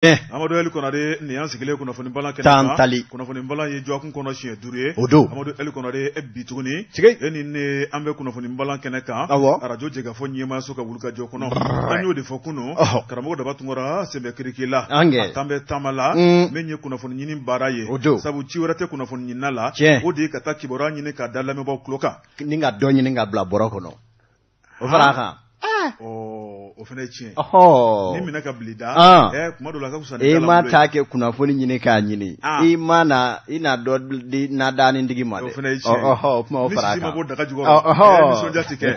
Amadou El Konade ni an sigile kunnafoni balan kɛnɛ Tantali. kunnafoni balan ye jɔkun kɔnɔ siɲɛ 5 ye. O don. Amadou El Konade bi tuguni. Sike. E ni ne an bɛ kunnafoni balan kɛnɛ kan. Awɔ. Radio Jɛgɛfɔ ɲɛmaayaso ka wulikajɔ kɔnɔ. An y'o de fɔ kunun. Karamɔgɔ Daba Tunkara sɛbɛ kiriki la. Angɛ. A tan bɛ taama la. Min ye kunnafoni ɲini baara ye. O don. Sabu ci wɛrɛ tɛ kunnafoni ɲinina la. Tiɲɛ. O de ye ka taa kibaruya ɲini k'a da lamɛnbaaw tulo kan. Ni ka dɔ ɲini ka bila bɔrɔ kɔnɔ. O fara a kan. O fana ye tiɲɛ. Ni minɛ ka bili da. Kuma dɔ la ka fisa ni E ma taa kɛ kunnafoni ɲini k'a ɲini. I ma na i na dɔ di na daani digi ma dɛ. O fana ye tiɲɛ. O kuma o fara a kan. Ni sisi ma bɔ daga jukɔrɔ. Nisɔndiya ti kɛ.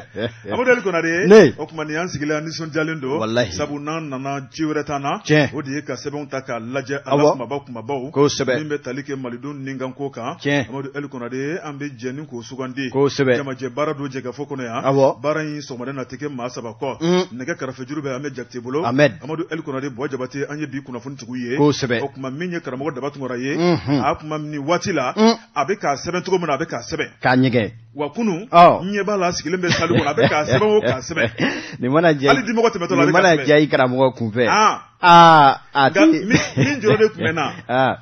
Amadou El Konade. Ne. O kuma nin y'an sigilen nisɔndiyalen don. Walahi. Sabu n'an nana ci wɛrɛ t'an na. Tiɲɛ. O de ye ka sɛbɛnw ta k'a lajɛ a la kumabaw. Kosɛbɛ. Min bɛ tali kɛ malidenw ni kan ko kan. Tiɲɛ. Amadou El Konade an bɛ jɛ ni k'o sugandi. Kosɛbɛ. Jamajɛ baara don Jɛgɛfɔ kɔnɔ yan. Awɔ. Baara in sɔgɔmada na tɛ kɛ maa saba kɔ. Nɛgɛ kɛrɛfɛ juru bɛ Ahmed Jakite bolo. Ahmed. Amadou El Konade Bɔ Jabate an ye bi kunnafoni tigiw ye. Kosɛbɛ. O kuma min ye karamɔgɔ Daba Tunkara ye. A kuma nin waati la. A bɛ k'a sɛbɛn cogo min na a bɛ k'a sɛbɛn. K'a ɲɛgɛn. Wa kunun. N ɲɛ b'a la a sigilen bɛ salle kɔnɔ a bɛ k'a sɛbɛn o k'a sɛbɛn. Nin mana jɛ. Hali dimɔgɔ tɛmɛtɔ la a bɛ k'a sɛbɛn. Nin mana jɛ i karamɔgɔ kunfɛ. A ti. Min jɔrɔ de tun bɛ na.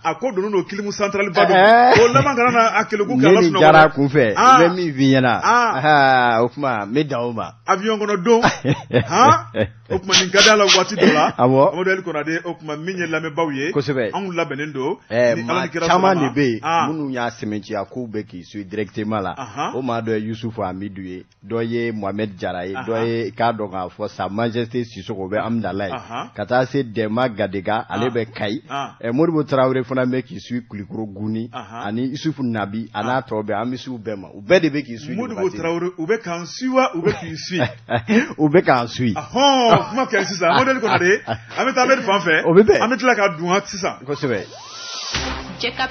A ko donnen don kilimu central ba don. O laban kana na a keleku kɛ ala sunɔgɔ. Ni jara kunfɛ. I bɛ min f'i ɲɛna. O kuma n bɛ dan o ma. Avion kɔnɔ don. O kuma nin ka di a la waati dɔ la. Awɔ. Amadou El Konade o kuma min ye lamɛnbaaw ye. Kosɛbɛ. Anw labɛnnen don. Maa caman de bɛ yen minnu y'a sɛmɛnciya k'u bɛ k'i suit directement la. O maa dɔ ye Yusufu Amidu ye. Dɔ ye Mohamed Jara ye. Dɔ ye k'a dɔn k'a fɔ Sa Majesté Sisoko o bɛ Amidala ye. Ka taa se Dɛma Gadega ale bɛ Kayi. Modibo Tarawele fana bɛ k'i suit Kulikoro Guni. Ani Isufu Nabi a n'a tɔ bɛɛ an bɛ s'u bɛɛ ma. U bɛɛ de bɛ k'i suit. Modibo Tarawele u bɛ k'an suit wa u bɛ k'i suit. U bɛ k'an suit. Kuma kɛra sisan Amadou El Konade an bɛ taa Ahmed fan fɛ. O bɛ bɛn. An bɛ tila ka dun sisan. Kosɛbɛ. Jɛka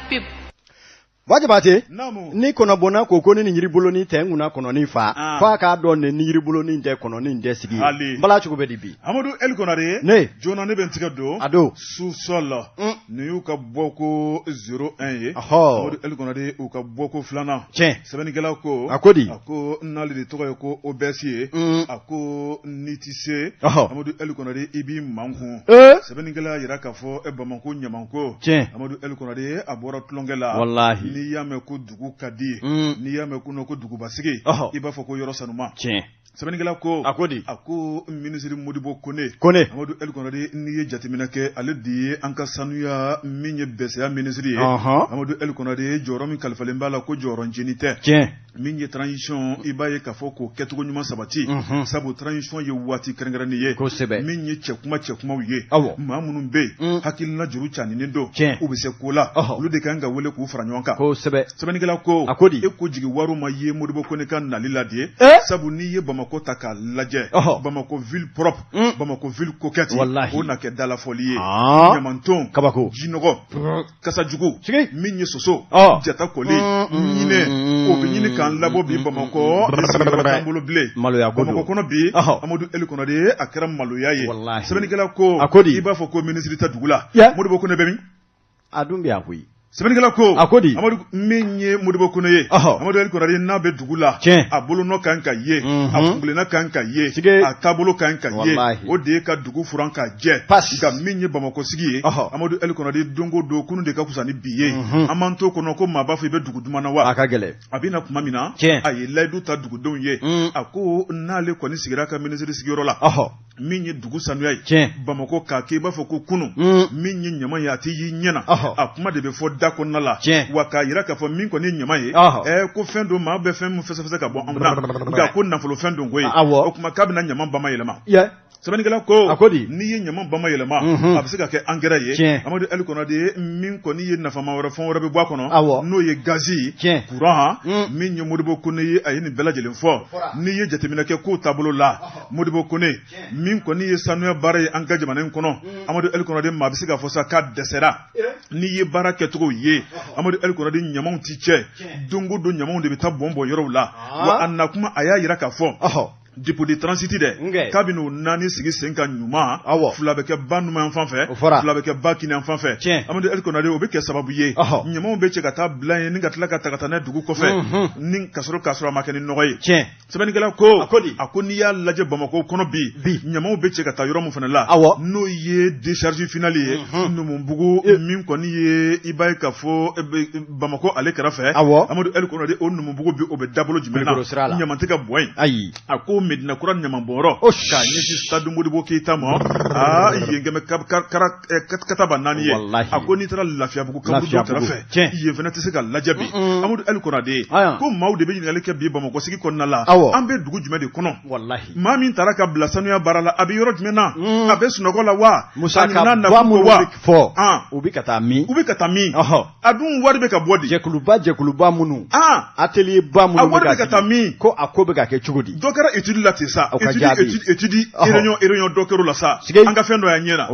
Bɔ Jabate. Naamu. Ni kɔnɔbɔnna ko ko ni nin yiribolonin tɛ n kunna kɔnɔnin fa. F'a k'a dɔn nin yiribolonin tɛ kɔnɔnin tɛ sigi. Hali. Bala cogo bɛ di bi. Amadou El Konade. Ne. Joona ne bɛ n tigɛ don. A don. Sous-sol la. Nin y'u ka bɔko 01 ye. Amadou El Konade u ka bɔko 2nan. Tiɲɛ. Sɛbɛnnikɛla ko. A ko di. A ko n'ale de tɔgɔ ye ko OBS ye. A ko n'i ti se. Amadou El Konade i b'i mankun. Sɛbɛnnikɛla yira k'a fɔ Bamako ɲamanko. Tiɲɛ. Amadou El Konade a bɔra tulonkɛ la. Walahi. N'i y'a mɛn ko dugu ka di. N'i y'a mɛn ko dugubasigi. I b'a fɔ ko yɔrɔ sanuma. Tiɲɛ. Sɛbɛnnikɛla ko. A ko di. A ko minisiri Modibo Kone. Amadou El Konade n'i ye jateminɛ kɛ ale de ye an ka sanuya min ye bɛsɛya minisiri ye. Amadou El Konade jɔyɔrɔ min kalifalen b'a la ko jɔyɔrɔ nceni tɛ. Tiɲɛ. Min ye transition i b'a ye k'a fɔ k'o kɛcogo ɲuman sabati. Sabu transition ye waati kɛrɛnkɛrɛnnen ye. Kosɛbɛ. Min ye cɛkumaw ye. Awɔ. Maa minnu bɛ yen hakilina juru caninen don. Tiɲɛ. U bɛ se ko la. Olu de kan ka wele k'u fara ɲɔgɔn kan. Kosɛbɛ. Sɛbɛnnikɛla ko. A ko di. E ko jigi wari ma ye Modibo Kone ka nali la de ye. Sabu n'i ye Bamako ta k'a lajɛ. Bamako ville propre. Bamako ville coquette. Walahi. O na kɛ dalafɔli ye. Ɲamanton. Kabako. Jinɔgɔ. Kasajugu. Min ye soso. Jata koli. Ɲinɛ. O bɛ ɲini k'an labɔ bi Bamakɔ. An bolo bilen. Maloya ko don. Bamakɔ kɔnɔ bi. Amadou El Konade a kɛra maloya ye. Walahi. Sɛbɛnnikɛla ko. A ko di. I b'a fɔ ko minisiri tɛ dugu la. Modibo Kone bɛ min. A dun bɛ yan koyi. Sɛbɛnnikɛla ko. A ko di. Amadou min ye Modibo Kone ye. Amadou El Konade n'a bɛ dugu la. Tiɲɛ. A bolonɔ kan ka ye. A kunkilenna kan ka ye. Sike. A taabolo kan ka ye. Walahi. O de ye ka dugu furan ka jɛ. Pasi. Nka min ye Bamakɔ sigi ye. Amadou El Konade don o don kunun de ka fisa ni bi ye. An m'an to kɔnɔ ko maa b'a fɔ i bɛ dugu duman na wa. A ka gɛlɛn. A bɛ na tuma min na. Tiɲɛ. A ye layidu ta dugudenw ye. A ko n'ale kɔni sigira ka minisiri sigiyɔrɔ la. Min ye dugu sanuya ye. Tiɲɛ. Bamakɔ k'a kɛ i b'a fɔ ko kunun. Min ye ɲama ye a tɛ y'i ɲɛna. A kuma de bɛ fɔ da kɔnɔna la. Tiɲɛ. Wa k'a yira k'a fɔ min kɔni ye ɲama ye. Ko fɛn don maa bɛ fɛn min fɛsɛfɛsɛ ka bɔ anw na. Nka ko nafolofɛn don ko ye. O kuma k'a bɛna ɲama bamayɛlɛma. Sɛbɛnnikɛla ko. A ko di. N'i ye ɲama bamayɛlɛma. A bɛ se ka kɛ engrais ye. Tiɲɛ. Amadou El Konade min kɔni ye nafama wɛrɛ fɛn wɛrɛ bɛ bɔ a kɔnɔ. N'o ye gazi. Tiɲɛ. Courant. Min ye Modibo Kone ye a ye nin bɛɛ lajɛlen fɔ. N'i ye jateminɛ kɛ k'o taabolo la. Modibo Kone. Min kɔni ye sanuya baara ye an ka jamana in kɔnɔ. Amadou El Konade maa bɛ se k'a fɔ sa k'a dɛsɛra. N'i ye baara kɛcogo ye. Amadou El Konade ɲamaw ti cɛ. Don o don ɲamaw de bɛ taa bɔn yɔrɔw la. Wa a na kuma a y'a yira k'a fɔ. dépôt de transit dɛ kabini o naani sigi sen ka ɲuman fila bɛ kɛ ba numan fan fɛ fila bɛ kɛ ba kini fan fɛ Amadu El Konare o bɛ kɛ sababu ye ɲamaw bɛ cɛ ka taa bila ye ni ka tila ka ta n'a dugu kɔfɛ ni ka sɔrɔ a ma kɛ ni nɔgɔ ye sɛbɛnnikɛla ko a ko n'i y'a lajɛ Bamakɔ kɔnɔ bi ɲamaw bɛ cɛ ka taa yɔrɔ min fana la n'o ye décharge finale ye Numubugu min kɔni ye i b'a ye ka fɔ Bamakɔ ale kɛrɛfɛ Amadu El Konare o Numubugu bi o bɛ dabolo jumɛn na ɲama tɛ ka bɔ yen a ko Medina Kura ɲamabɔyɔrɔ k'a ɲɛsin Stade Modibo Keita ma yen kɛmɛ kataba 4 ye a ko n'i taara Lafiyabugu kaburu dɔ kɛrɛfɛ yen fana tɛ se ka lajɛ bi Amadu El Konare ko maaw de bɛ ɲininkali kɛ bi Bamakɔ sigi kɔnɔna la an bɛ dugu jumɛn de kɔnɔ maa min taara ka bila sanuya baara la a bɛ yɔrɔ jumɛn na a bɛ sunɔgɔ la wa musaka bɔ minnu bɛ fɔ u bɛ ka taa min a dun wari bɛ ka bɔ di jɛkuluba minnu atelier ba minnu bɛ ka taa min ko a ko bɛ ka kɛ cogo di dɔ kɛra étude la ten sa étude réunion dɔ kɛr'o la sa an ka fɛn dɔ y'an ɲɛ na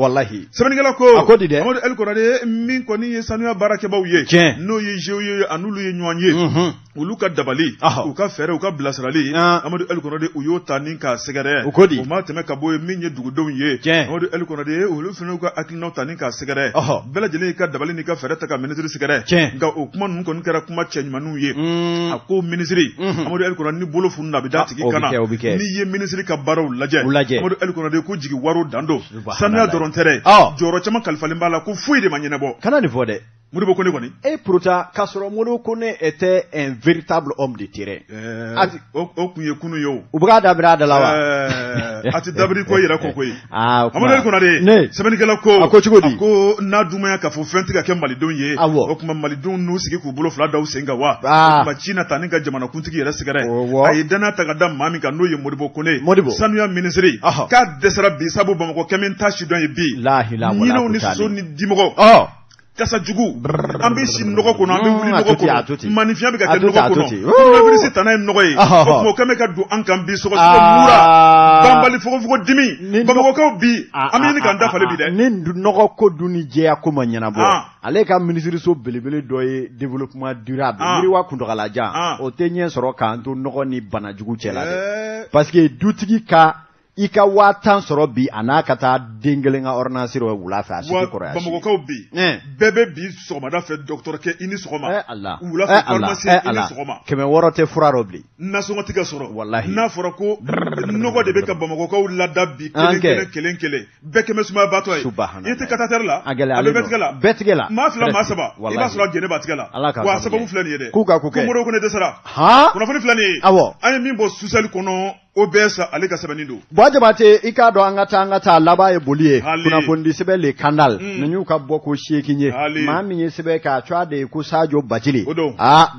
sɛbɛnnikɛla ko Amadu El Konare min kɔni ye sanuya baarakɛbaaw ye n'o ye GIE ye a n'olu ye ɲɔgɔn ye olu ka dabali u ka fɛɛrɛ u ka bilasirali Amadu El Konare u y'o ta ni k'a sɛgɛrɛ o ma tɛmɛ ka bɔ ye min ye dugudenw ye Amadu El Konare olu fana y'u ka hakilinaw ta ni k'a sɛgɛrɛ bɛɛ lajɛlen y'i ka dabali n'i ka fɛɛrɛ ta ka ministre sɛgɛrɛ nka o kuma ninnu kɔni kɛra kuma cɛɲumanninw ye a ko ministre Amadu El Konare ni bolo fununa a bɛ da tigi kana n'i ye ministre ka baaraw lajɛ Amadu El Konare ko jigi wariw dan don sanuya dɔrɔn tɛ dɛ jɔyɔrɔ caman kalifalen b'a la ko foyi de ma ɲɛnabɔ kana nin fɔ dɛ Modibo Kone kɔni pourtant k'a sɔrɔ Modibo Kone était un véritable homme de terrain o kun ye kunu ye o u bɛ k'a dabiri a da la wa a tɛ dabiri ko yɛrɛ ko koyi Amadu El Konare sɛbɛnnikɛla ko a ko cogo di a ko n'a dumaya k'a fɔ fɛn tɛ ka kɛ malidenw ye o tuma malidenw n'u sigi k'u bolo fila da u sen kan wa o tuma Cina ta ni ka jamanakuntigi yɛrɛ sɛgɛrɛ a ye danaya ta ka da maa min kan n'o ye Modibo Kone sanuya ministre k'a dɛsɛra bi sabu Bamakɔ kɛ min t'a sidɔn ye bi ɲinɛw ni soso ni dimɔgɔ kasa jugu an bɛ si nɔgɔ kɔnɔ an bɛ wuli nɔgɔ kɔnɔ maninfinya bɛ ka kɛ nɔgɔ kɔnɔ coronavirus tana ye nɔgɔ ye o tuma o kɛn bɛ ka don an kan bi sɔgɔsɔgɔ mura banbali fogofogo dimi Bamakɔkaw bi an bɛ ɲini k'an dafalen bi dɛ ni nɔgɔ ko dun ni jɛya ko ma ɲɛnabɔ ale ka minisiriso belebele dɔ ye développement durable yiriwa kuntagalajan o tɛ ɲɛ sɔrɔ k'an to nɔgɔ ni bana jugu cɛ la dɛ parce que dutigi ka i ka 1000 sɔrɔ bi a n'a ka taa den kelen ka ordonnance dɔ wula fɛ a si tɛ kɔrɔya si Bamakɔkaw bi bɛɛ bɛ bi sɔgɔmada fɛ docteur kɛ i ni sɔgɔma wula fɛ pharmacien i ni sɔgɔma 600 tɛ fura dɔ bilen nasɔngɔ tɛ ka sɔrɔ wallahi n'a fɔra ko nɔgɔ de bɛ ka Bamakɔkaw lada bi kelen bɛɛ kɛmɛ sumaya batɔ ye i tɛ cathéter la a bɛ bɛɛ tigɛ la maa 2 maa 3 i b'a sɔrɔ gɛnɛ b'a tigɛ la wa a sababu filɛ nin ye dɛ k'u ka ko kɛ ko Modibo Kone dɛsɛra kunnafoni filɛ nin ye an ye min bɔ susɛli kɔnɔ o bɛɛ sa ale ka sɛbɛnni don Jabate i k'a dɔn an ka taa laban ye boli ye kunnafoni sɛbɛn le kandal ni y'u ka bɔ ko 8 ye maa min ye sɛbɛn k'a cogoya de ye ko Sadio Bacili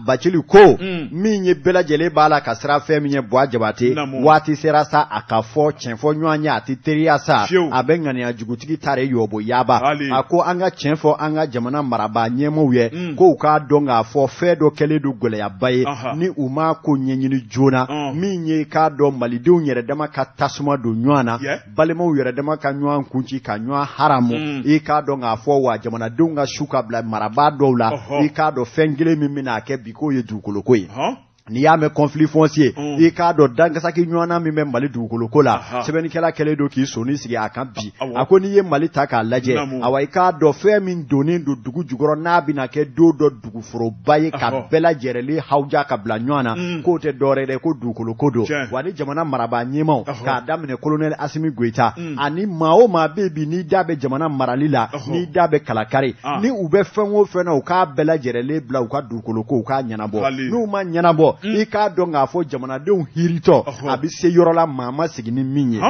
Bacili ko min ye bɛɛ lajɛlen b'a la ka sira fɛn min ye Jabate waati sera sa a ka fɔ tiɲɛ fɔ ɲɔgɔn ye a tɛ teriya sa a bɛ ŋaniya jugutigi ta de yɔbɔ yaba a ko an ka tiɲɛ fɔ an ka jamana marabaa ɲɛmɔgɔw ye ko u k'a dɔn k'a fɔ fɛn dɔ kɛlen don gɛlɛyaba ye ni u ma ko ɲɛɲini joona min ye k'a dɔn malidenw yɛrɛ dama ka tasuma don ɲɔgɔn na balimaw yɛrɛ dama ka ɲɔgɔn kunci ka ɲɔgɔn haramu i k'a dɔn k'a fɔ wa jamanadenw ka su ka bila marabaa dɔw la i k'a dɔn fɛn kelen min bɛna kɛ bi k'o ye dugukoloko ye n'i y'a mɛn conflit foncier i k'a dɔn dankasaki ɲɔgɔnna min bɛ Mali dugukoloko la sɛbɛnnikɛla kɛlen don k'i soni sigi a kan bi a ko n'i ye Mali ta k'a lajɛ awa i k'a dɔn fɛn min donnen don dugu jukɔrɔ n'a bɛna kɛ don dɔ duguforoba ye ka bɛɛ lajɛlen hawuja ka bila ɲɔgɔn na k'o tɛ dɔwɛrɛ dɛ ko dugukoloko don wa ni jamana marabaa ɲɛmaw k'a daminɛ colonel Asimi Goita ani maa o maa bɛ bi n'i da bɛ jamana marali la n'i da bɛ kalakari ni u bɛ fɛn o fɛn na u k'a bɛɛ lajɛlen bila u ka dugukoloko u k'a ɲɛnabɔ n'u ma ɲɛnabɔ i k'a dɔn k'a fɔ jamanadenw hiritɔ a bɛ se yɔrɔ la maa ma sigi ni min ye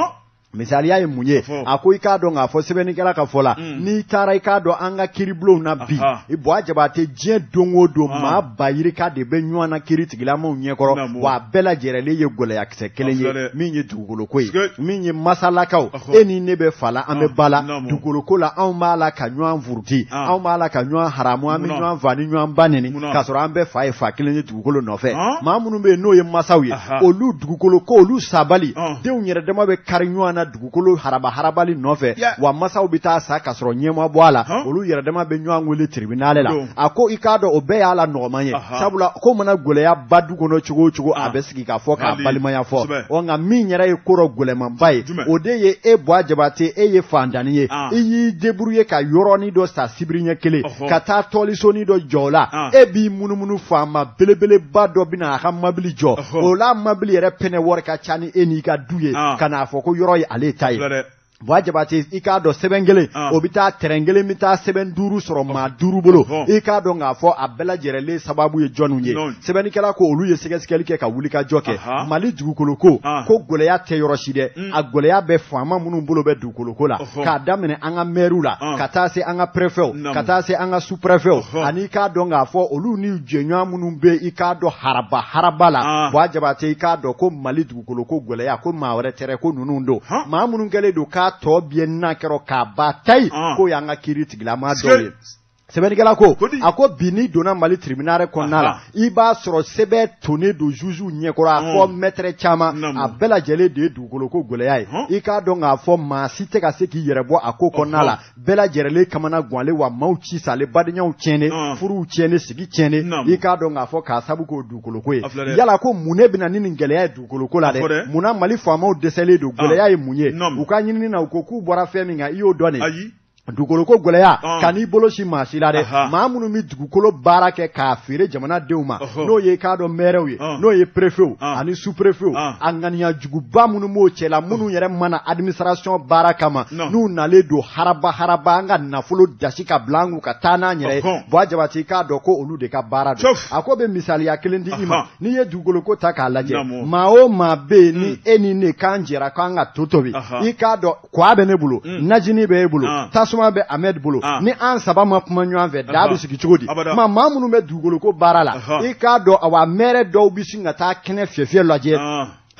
misaliya ye mun ye a ko i k'a dɔn k'a fɔ sɛbɛnnikɛla ka fɔ la n'i taara i k'a dɔn an ka kiribulonw na bi i Jabate diɲɛ don o don maa bayirika de bɛ ɲɔgɔn na kiri tigilamaw ɲɛkɔrɔ wa a bɛɛ lajɛlen ye gɛlɛyakisɛ kelen ye min ye dugukoloko ye min ye masalakaw e ni ne bɛ fa la an bɛ ba la dugukoloko la anw b'a la ka ɲɔgɔn furuti anw b'a la ka ɲɔgɔn haramu an bɛ ɲɔgɔn fa ni ɲɔgɔn ba neni k'a sɔrɔ an bɛɛ fa ye fa kelen ye dugukolo nɔfɛ maa minnu bɛ yen n'o ye masaw ye olu dugukoloko olu sabali denw yɛrɛ dama bɛ kari ɲɔgɔn na dugukolo haraba-harabali nɔfɛ wa masaw bɛ taa sa ka sɔrɔ ɲɛma bɔ a la olu yɛrɛ dama bɛ ɲɔgɔn wele tribunal la a ko i k'a dɔn o bɛɛ y'a la nɔgɔman ye sabula ko mana gɛlɛya ba du kɔnɔ cogo o cogo a bɛ sigi k'a fɔ k'a balimaya fɔ nka min yɛrɛ ye ko dɔ gɛlɛmanba ye o de ye e Buwa Jabate e ye fandani ye i y'i débrouiller ka yɔrɔnin dɔ sa sibiri ɲɛ kelen ka taa tɔlisonin dɔ jɔ o la e b'i munumunu faama belebeleba dɔ bɛna a ka mabili jɔ o la mabili yɛrɛ pɛnɛ wari ka ca ni e n'i ka du ye ka n'a fɔ ko yɔrɔ ye ale ta ye Buwa Jabate i k'a dɔn sɛbɛn kelen o bɛ taa terrain kelen bɛ taa sɛbɛn 5 sɔrɔ maa 5 bolo i k'a dɔn k'a fɔ a bɛɛ lajɛlen sababu ye jɔnniw ye sɛbɛnnikɛla ko olu ye sɛgɛsɛgɛli kɛ ka wulikajɔ kɛ Mali dugukolo ko gɛlɛya tɛ yɔrɔ si dɛ a gɛlɛya bɛ faama minnu bolo bɛ dugukolo ko la k'a daminɛ an ka maires la ka taa se an ka préfets ka taa se an ka sous-préfets ani i k'a dɔn k'a fɔ olu ni jɛɲɔgɔn minnu bɛ i k'a dɔn haraba la Buwa Jabate i k'a dɔn ko Mali dugukolo ko gɛlɛya ko maa wɛrɛ tɛ ko ninnu don maa minnu kɛlen don k'a tɔ bien na kɛrɔ k'a ba tayi ko y'an ka kiiri tigilama dɔw ye sɛbɛnnikɛla ko a ko bi n'i donna Mali tribunal kɔnɔna la i b'a sɔrɔ sɛbɛn tonnen don juges ɲɛkɔrɔ a fɔ maître caman a bɛɛ lajɛlen de ye dugukolo ko gɛlɛya ye i k'a dɔn k'a fɔ maa si tɛ ka se k'i yɛrɛ bɔ a ko kɔnɔna la bɛɛ lajɛlen kamana guwanlen wa maaw ci salen badenyaw tiɲɛnen furuw tiɲɛnen sigi tiɲɛnen i k'a dɔn k'a fɔ k'a sabu k'o dugukolo ko ye yala ko mun ne bɛna ni nin gɛlɛya ye dugukolo ko la dɛ munna Mali faamaw dɛsɛlen don gɛlɛya ye mun ye u ka ɲinini na u ko k'u bɔra fɛn min kan i y'o dɔn de dugukolo ko gɛlɛya ka n'i bolo si maa si la dɛ maa minnu bɛ dugukolo baara kɛ k'a feere jamanadenw ma n'o ye k'a dɔn maires ye n'o ye préfets ani sous-préfets a ŋaniya juguba minnu b'o cɛ la minnu yɛrɛ mana administration baara kama n'u nalen don haraba an ka nafolo dasi ka bila an kun ka taa n'an yɛrɛ ye Buwa Jabate k'a dɔn ko olu de ka baara don a ko bɛ misaliya kelen di i ma n'i ye dugukolo ko ta k'a lajɛ maa o maa bɛ yen ni e ni ne k'an jɛra k'an ka to tobi i k'a dɔn kwa bɛ ne bolo najini bɛ e bolo tasuma bɛ Ahmed bolo ni an saba ma kuma ɲɔgɔn fɛ da bɛ sigi cogo di maa minnu bɛ dugukolo ko baara la i k'a dɔn awa maire dɔw bɛ sin ka taa kɛnɛ fiyɛ lajɛ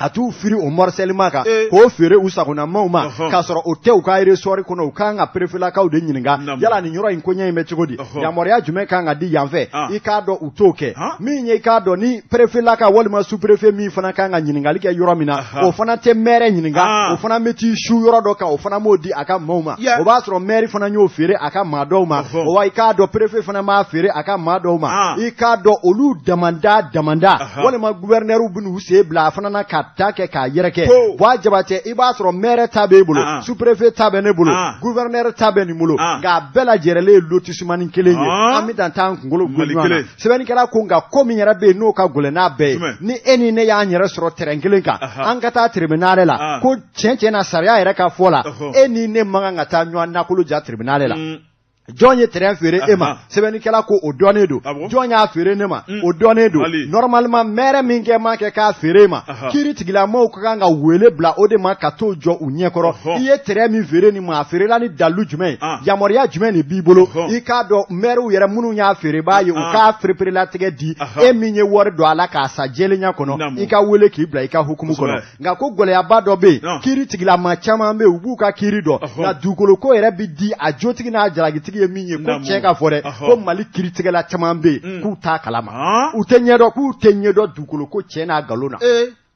a t'u firi o morcellement kan k'o feere u sagonamaw ma k'a sɔrɔ o tɛ u ka ressort kɔnɔ u kan ka préfetlakaw de ɲininka yala nin yɔrɔ in koɲɛ in bɛ cogo di yamaruya jumɛn kan ka di yan fɛ i k'a dɔn u t'o kɛ min ye i k'a dɔn ni préfetlaka walima sous-préfet min fana kan ka ɲininkali kɛ yɔrɔ min na o fana tɛ maire ɲininka o fana bɛ t'i su yɔrɔ dɔ kan o fana m'o di a ka maaw ma o b'a sɔrɔ maire fana y'o feere a ka maa dɔw ma o wa i k'a dɔn préfet fana m'a feere a ka maa dɔw ma i k'a dɔn olu damanda walima gouverneur bɛ n'u sen bila a fana na ka ta kɛ k'a yɛrɛ kɛ Buwa Jabate i b'a sɔrɔ maire ta b'e bolo sous-préfet ta bɛ ne bolo gouverneur ta bɛ nin bolo nka bɛɛ lajɛlen ye lotissement kelen ye an bɛ dan t'an kunkolo gun ɲɔgɔn na sɛbɛnnikɛla ko nka ko min yɛrɛ bɛ yen n'o ka gɛlɛn n'a bɛɛ ye ni e ni ne y'an yɛrɛ sɔrɔ terrain kelen kan an ka taa tribunal la ko tiɲɛ na sariya yɛrɛ ka fɔ la e ni ne man kan ka taa ɲɔgɔn nafolo ja tribunal la jɔn ye terrain feere e ma sɛbɛnnikɛla ko o dɔnnen don jɔn y'a feere ne ma o dɔnnen don normalement maire min kɛ man kɛ k'a feere e ma kiiri tigilamɔgɔw ka kan ka wele bila o de ma ka t'o jɔ u ɲɛkɔrɔ i ye terrain min feere nin ma a feerela ni dalu jumɛn ye yamaruya jumɛn de b'i bolo i k'a dɔn maires yɛrɛ minnu y'a feere b'a ye u k'a fereperelatigɛ di e min ye wari don a la k'a sa jɛlenya kɔnɔ i ka wele k'i bila i ka hukumu kɔnɔ nka ko gɛlɛyaba dɔ bɛ yen kiiri tigilama caman bɛ yen u b'u ka kiiri dɔn nka dugukolo ko yɛrɛ bɛ di a jotigi n'a jalagitigi ye min ye ko tiɲɛ ka fɔ dɛ ko Mali kiiritigɛla caman bɛ yen k'u t'a kalama u tɛ ɲɛdɔn dugukolo ko tiɲɛ n'a nkalon na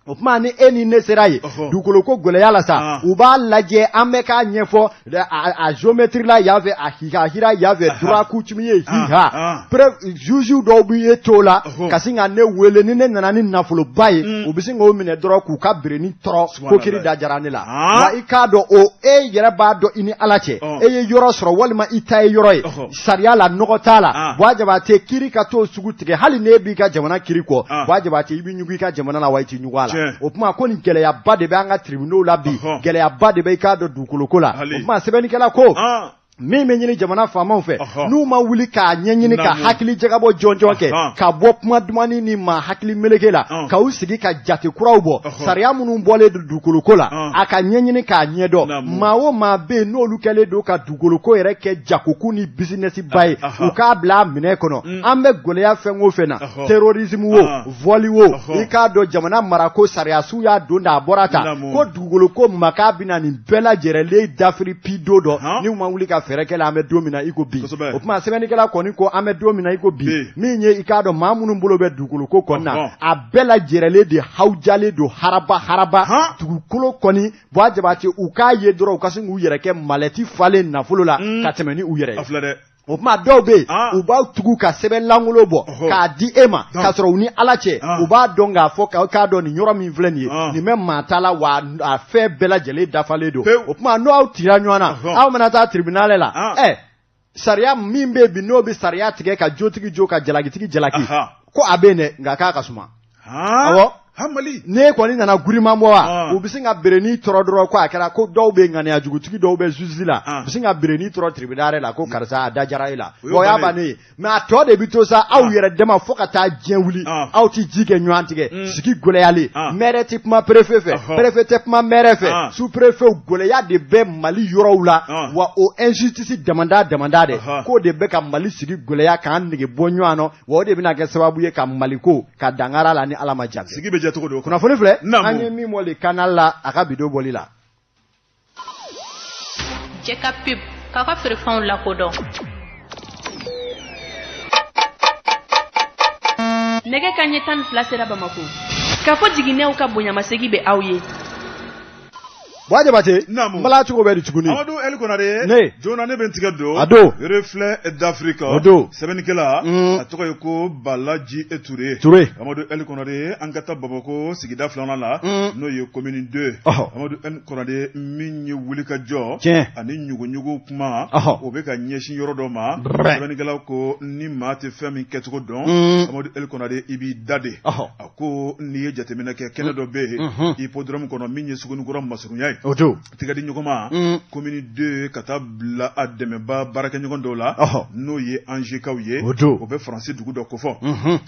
o tuma ni e ni ne sera ye dugukolo ko gɛlɛya la sa u b'a lajɛ an bɛ k'a ɲɛfɔ a géométrie la yan fɛ a hira yan fɛ droit coutumier ye hiha juge dɔw bɛ e to la ka sin ka ne wele ni ne nana ni nafoloba ye u bɛ sin k'o minɛ dɔrɔn k'u ka bereni tɔrɔ ko kiiri da jara ne la wa i k'a dɔn o e yɛrɛ b'a dɔn i ni Ala cɛ e ye yɔrɔ sɔrɔ walima i ta ye yɔrɔ ye sariya la nɔgɔ t'a la Buwa Jabate kiiri ka t'o sugu tigɛ hali n'e b'i ka jamana kiiri kɔ Buwa Jabate i bɛ ɲugu i ka jamana la wa i tɛ ɲugu a la o tuma ko nin gɛlɛyaba de bɛ an ka tribunaux la bi gɛlɛyaba de bɛ i k'a dɔn dugukolo ko la o tuma sɛbɛnnikɛla ko min bɛ ɲini jamana faamaw fɛ n'u ma wuli k'a ɲɛɲini ka hakili jagabɔ jɔnjɔn kɛ ka bɔ kuma dumani ni maa hakili meleke la k'u sigi ka jate kuraw bɔ sariya minnu bɔlen don dugukolo ko la a ka ɲɛɲini k'a ɲɛdɔn maa o maa bɛ yen n'olu kɛlen don ka dugukolo ko yɛrɛ kɛ jagoku ni business ba ye u k'a bila a minɛ kɔnɔ an bɛ gɛlɛya fɛn o fɛn na terrorisme wo voli wo i k'a dɔn jamana marako sariyasiw y'a don da a bɔra ta ko dugukolo ko maka bɛna nin bɛɛ lajɛlen dafiri pi don dɔ n'u ma wuli ka fɛrɛ kɛ an bɛ don min na iko bi o kuma sɛbɛnnikɛla kɔni ko an bɛ don min na iko bi min ye i k'a dɔn maa minnu bolo bɛ dugukolo ko kɔni na a bɛɛ lajɛrɛlen de hawujalen don haraba dugukolo kɔni Bois Jabate u k'a ye dɔrɔn u ka sin k'u yɛrɛ kɛ malɛti falen nafolo la ka tɛmɛ ni u yɛrɛ ye o kuma dɔw bɛ yen u b'aw tugu ka sɛbɛn lankolon bɔ k'a di e ma k'a sɔrɔ u ni Ala cɛ u b'a dɔn k'a fɔ k'a dɔn nin yɔrɔ min filɛ nin ye nin bɛ maa ta la wa a fɛn bɛɛ lajɛlen dafalen don o kuma n'aw tira ɲɔgɔn na aw mana taa tribunal la sariya min bɛ bi n'o bɛ sariya tigɛ ka jotigi jo ka jalakitigi jalaki ko a bɛ yen dɛ nka k'a ka suma awɔ ne kɔni nana guriman bɔ wa u bɛ sin ka bereni tɔrɔ dɔrɔn ko a kɛra ko dɔw bɛ ŋaniya jugutigi dɔw bɛ juge la u bɛ sin ka bereni tɔrɔ tribunal la ko karisa a da jara e la o y'a bannen ye mais a tɔ de bɛ to sa aw yɛrɛ dama fo ka taa diɲɛ wuli aw tɛ ji kɛ ɲɔgɔn tigɛ sigi gɛlɛyalen maire tɛ kuma préfet fɛ préfet tɛ kuma maire fɛ sous préfet gɛlɛya de bɛ Mali yɔrɔw la wa o injustice damanda de k'o de bɛ ka Mali sigi gɛlɛya k'an nege bɔ ɲɔgɔn na wa o de bɛna kɛ sababu ye ka Mali ko ka dangara la ni Ala ma jan kunnafoni filɛ an ye min bɔli canal la a ka bidon bɔli la Jeka Pub k'a ka feerefɛnw lakodɔn nɛgɛ kanɲɛ 12 sera Bamako k'a fɔ jiginɛw ka bonyamasegi bɛ aw ye Bois Jabate mbala cogo bɛ di tuguni Amadou El Konare jona ne bɛ tigɛ don reflet d'Afrique sɛbɛnnikɛla a tɔgɔ ye ko Balaji Touré Amadou El Konare an ka taa Bamako sigida 2nan la n'o ye commune 2 Amadou El Konare min ye wuli ka jɔ ani ɲuguɲugu kuma o bɛ ka ɲɛsin yɔrɔ dɔ ma sɛbɛnnikɛla ko ni maa tɛ fɛn min kɛcogo dɔn Amadou El Konare i b'i da de a ko n'i ye jateminɛ kɛ kɛnɛ dɔ bɛ yen hippodrome kɔnɔ min ye Sugunikura masurunya ye tigɛ di ɲɔgɔn ma commune 2 ka taa bila a dɛmɛba baarakɛ ɲɔgɔn dɔw la n'o ye Angekaw ye o bɛ Faransi dugu dɔ kofɔ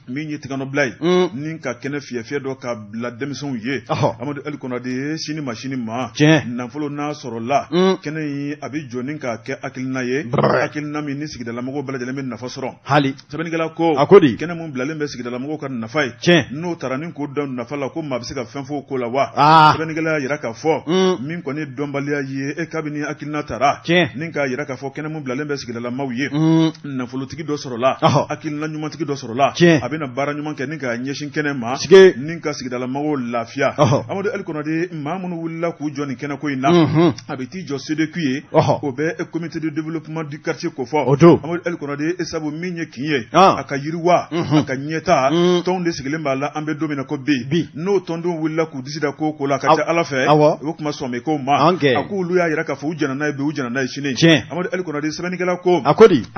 min ye tiganɔbila ye ni ka kɛnɛ fiyɛfiyɛ dɔ ka bila denmisɛnw ye Amadou El Konare sini ma nafolo n'a sɔrɔla kɛnɛ in a bɛ jɔ ni k'a kɛ hakilina ye hakilina min ni sigidalamɔgɔw bɛɛ lajɛlen bɛ nafa sɔrɔ sɛbɛnnikɛla ko kɛnɛ mun bilalen bɛ sigidalamɔgɔw ka nafa ye n'o taara ni k'o da nafa la ko maa bɛ se ka fɛn fɔ o ko la wa sɛbɛnnikɛla y'a yira k'a fɔ min kɔni dɔnbaliya ye e kabini hakilina taara ni k'a yira k'a fɔ kɛnɛ mun bilalen bɛ sigidalamaw ye nafolotigi dɔ sɔrɔla hakilina ɲumantigi dɔ sɔrɔla a bɛna baara ɲuman kɛ ni k'a ɲɛsin kɛnɛ ma ni ka sigidalamaw lafiya Amadou El Konare maa minnu wulila k'u jɔ nin kɛnɛ ko in na a bɛ t'i jɔ CDQ ye o bɛ comité de développement du quartier ko fɔ Amadou El Konare sabu min ye kin ye a ka yiriwa a ka ɲɛta tɔnw de sigilen b'a la an bɛ don min na ko bi n'o tɔndenw wulila k'u disi da ko la ka ca Ala fɛ o kuma sɔn ko ma a ko olu y'a yira k'a fɔ u jɛna n'a ye bi u jɛna n'a ye sini Amadou El Konare sɛbɛnnikɛla ko a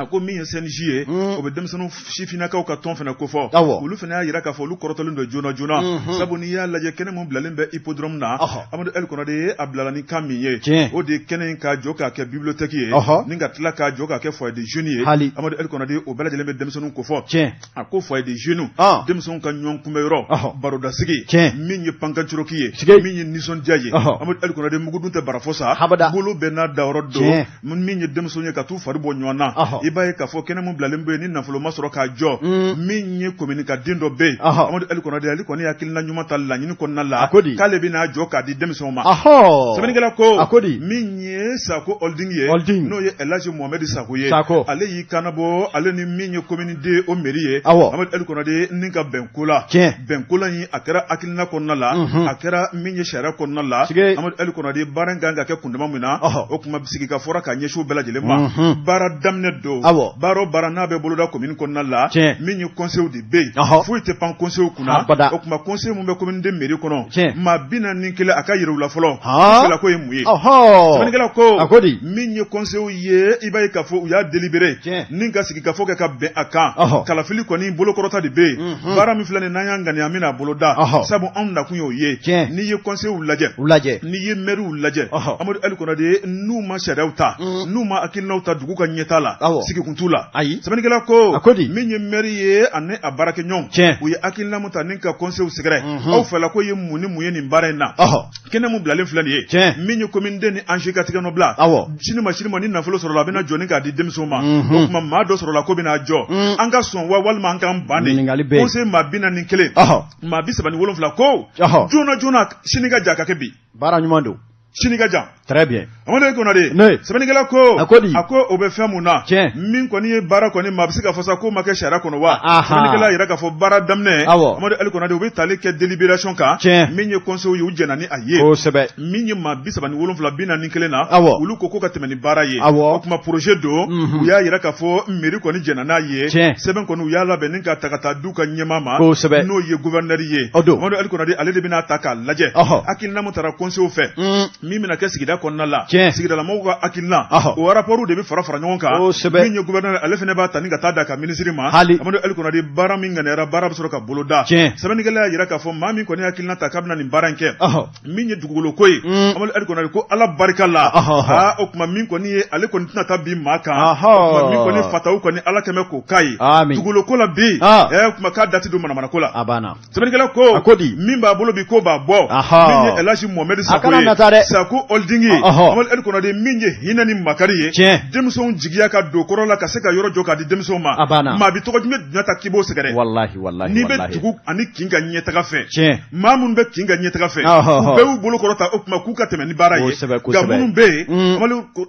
ko min ye CNJ ye o bɛ denmisɛnninw sifinnakaw ka tɔn fana ko fɔ olu fana y'a yira k'a fɔ olu kɔrɔtɔlen don joona sabu n'i y'a lajɛ kɛnɛ mun bilalen bɛ hippodrome na Amadou El Konare a bilala ni kan min ye o de ye kɛnɛ in k'a jɔ k'a kɛ bibliothèque ye ni ka tila k'a jɔ k'a kɛ foyer de jeunes ye Amadou El Konare o bɛɛ lajɛlen bɛ denmisɛnninw ko fɔ a ko foyer de jeunes denmisɛnw ka ɲɔgɔn kunbɛyɔrɔ barodasigi min ye pankacoroki ye min ye nisɔndiya ye Amadou El Konare mugu dun tɛ barafo sa bolo bɛɛ n'a dayɔrɔ don min ye denmisɛnw ye ka t'u fari bɔ ɲɔgɔn na i b'a ye k'a fɔ kɛnɛ mun bilalen bɛ yen ni nafolo ma sɔrɔ k'a jɔ min ye communiqué den dɔ bɛ yen Amadou El Konare ale kɔni hakilina ɲuman ta laɲini kɔnɔna la k'ale bɛna jɔ k'a di denmisɛnw ma sɛbɛnnikɛla ko min ye Sako Holding ye n'o ye Elhaji Mohamed Sako ye ale y'i kanabɔ ale ni min ye commune de o mairie ye Amadou El Konare ni ka bɛnko la in a kɛra hakilina kɔnɔna la a kɛra min ye sariya kɔnɔna la Amadou El Konare baara in kan ka kɛ kundama min na o kuma sigi ka fɔra ka ɲɛsin bɛɛ lajɛlen ma baara daminɛ don baara o baara n'a bɛ boloda commune kɔnɔna la min ye conseil de bɛ yen foyi tɛ pan conseil kunna o kuma conseil mun bɛ commune de mairie kɔnɔ maa 41 a ka yɛrɛ u la fɔlɔ fɛla ko ye mun ye sɛbɛnnikɛla ko min ye conseil ye i b'a ye k'a fɔ u y'a délibéré ni ka sigi ka fɔ kɛ ka bɛn a kan kalafili kɔni bolokɔrɔta de bɛ yen baara min filɛ nin n'an y'an ŋaniya min na boloda sabu anw nakun y'o ye n'i ye conseil lajɛ n'i ye maire lajɛ Amadou El Konare n'u ma sariyaw ta n'u ma hakilinaw ta dugu ka ɲɛta la sigi kun t'u la sɛbɛnnikɛla ko min ye maire ye ani a baarakɛ ɲɔgɔn u ye hakilina mun ta ni ka conseil sɛgɛrɛ aw fɛla ko ye mun ni mun ye nin baara in na kɛnɛ mun bilalen filɛ nin ye min ye commune den ni Angeka tigɛnɔbila sini ma ni nafolo sɔrɔla a bɛna jɔ ni k'a di denmisɛnw ma o kuma maa dɔ sɔrɔla ko bɛna jɔ an ka sɔn wa walima an k'an ban de conseil maa 41 maa 37 ko joona sini ka ja ka kɛ bi baara ɲuman don sini ka ja Très bien. Amadu Konare. Ne. Sebenikela ko. Akodi. Ako obe femuna. Tiens. Min koni ye bara koni mabisika fosa ko make shara kono wa. Aha. Sebenikela yira ka fo bara damne. Awo. Amadu Konare obe tali ke délibération ka. Tiens. Min ye conseil yu jenani aye. Ko sebe. Min ye mabisa bani wolonfla bina ni kelena. Awo. Ulu koko ka temeni bara ye. Awo. O kuma projet do. Uya yira ka fo mairie koni jenana ye. Tiens. Seben koni uya la benin ka takata duka nyemama. Ko sebe. No ye gouverneur ye. Odo. Amadu Konare ale de bina taka laje. Akil namu tara conseil fait. Min mina ke sigida konna la. Sigida la mo ka akilna o rapport de be fara ɲɔgɔn kan min ye gouverneur ale fɛnɛ b'a ta ni ka taa da ka ministre ma Amadu El Konare baara min ŋaniyara baara bɛ sɔrɔ ka bolo da sɛbɛnnikɛla y'a yira k'a fɔ maa min kɔni hakilina ta k'a bɛna nin baara in kɛ min ye dugukolo ko ye Amadu El Konare ko ala barika la o tuma min kɔni ye ale kɔni tɛna taa bin maa kan o tuma min kɔni fataw kɔni ala kɛmɛ k'o k'a ye dugukolo ko la bi o tuma k'a dati don manamana ko la sɛbɛnnikɛla ko min b'a bolo bi ko b'a bɔ min ye Elhaji Mohamed Sako ye Sako holding ye Amadu El Konare min ye hinɛ ni makari ye denmisɛnw jigiya ka don kɔrɔ la ka se ka yɔrɔ jɔ k'a di denmisɛnw ma maa bi tɔgɔ jumɛn dunya ta k'i b'o sɛgɛrɛ n'i bɛ tugu ani kin ka ɲɛtaga fɛ maa minnu bɛ kin ka ɲɛtaga fɛ u bɛɛ y'u bolo kɔrɔ ta o tuma k'u ka tɛmɛ ni baara ye nka minnu bɛ yen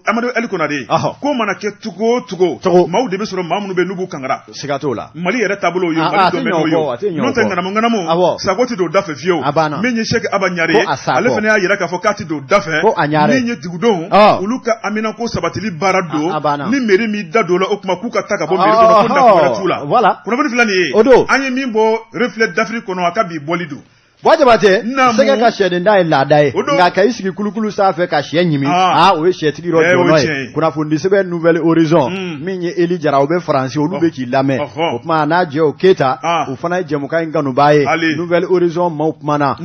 Amadu El Konare ko mana kɛ cogo o cogo maaw de bɛ sɔrɔ maa minnu bɛ yen n'u b'u kankara Mali yɛrɛ taabolo ye Mali dɔnbɛn ye n'o tɛ ŋanamu Sako tɛ don da fɛ fiyewu min ye Sheikh Aba Ɲare ale fana y'a yira k'a fɔ k'a tɛ don da fɛ min ye dugudenw olu ka amina ko sabatili baara don ni mairie mi da don la o kuma k'u ka ta ka bɔ mairie kɔnɔ ko nakɔ wɛrɛ t'u la kunnafoni filɛ nin ye an ye min bɔ reflet d'Afrique kɔnɔ a ka bi bɔli don Wajabate sɛgɛ ka sɛden da ye laada ye nka ka i sigi kulukulu sanfɛ ka sɛ ɲimi o ye sɛtigi dɔ jɔnɔ ye kunnafoni sɛbɛn Nouvelle Horizon min ye Eli Jara o bɛ Faransi olu bɛ k'i lamɛn o tuma n'a jɛ o Keyita o fana ye jɛmukan in kanubaa ye Nouvelle Horizon maaw kumana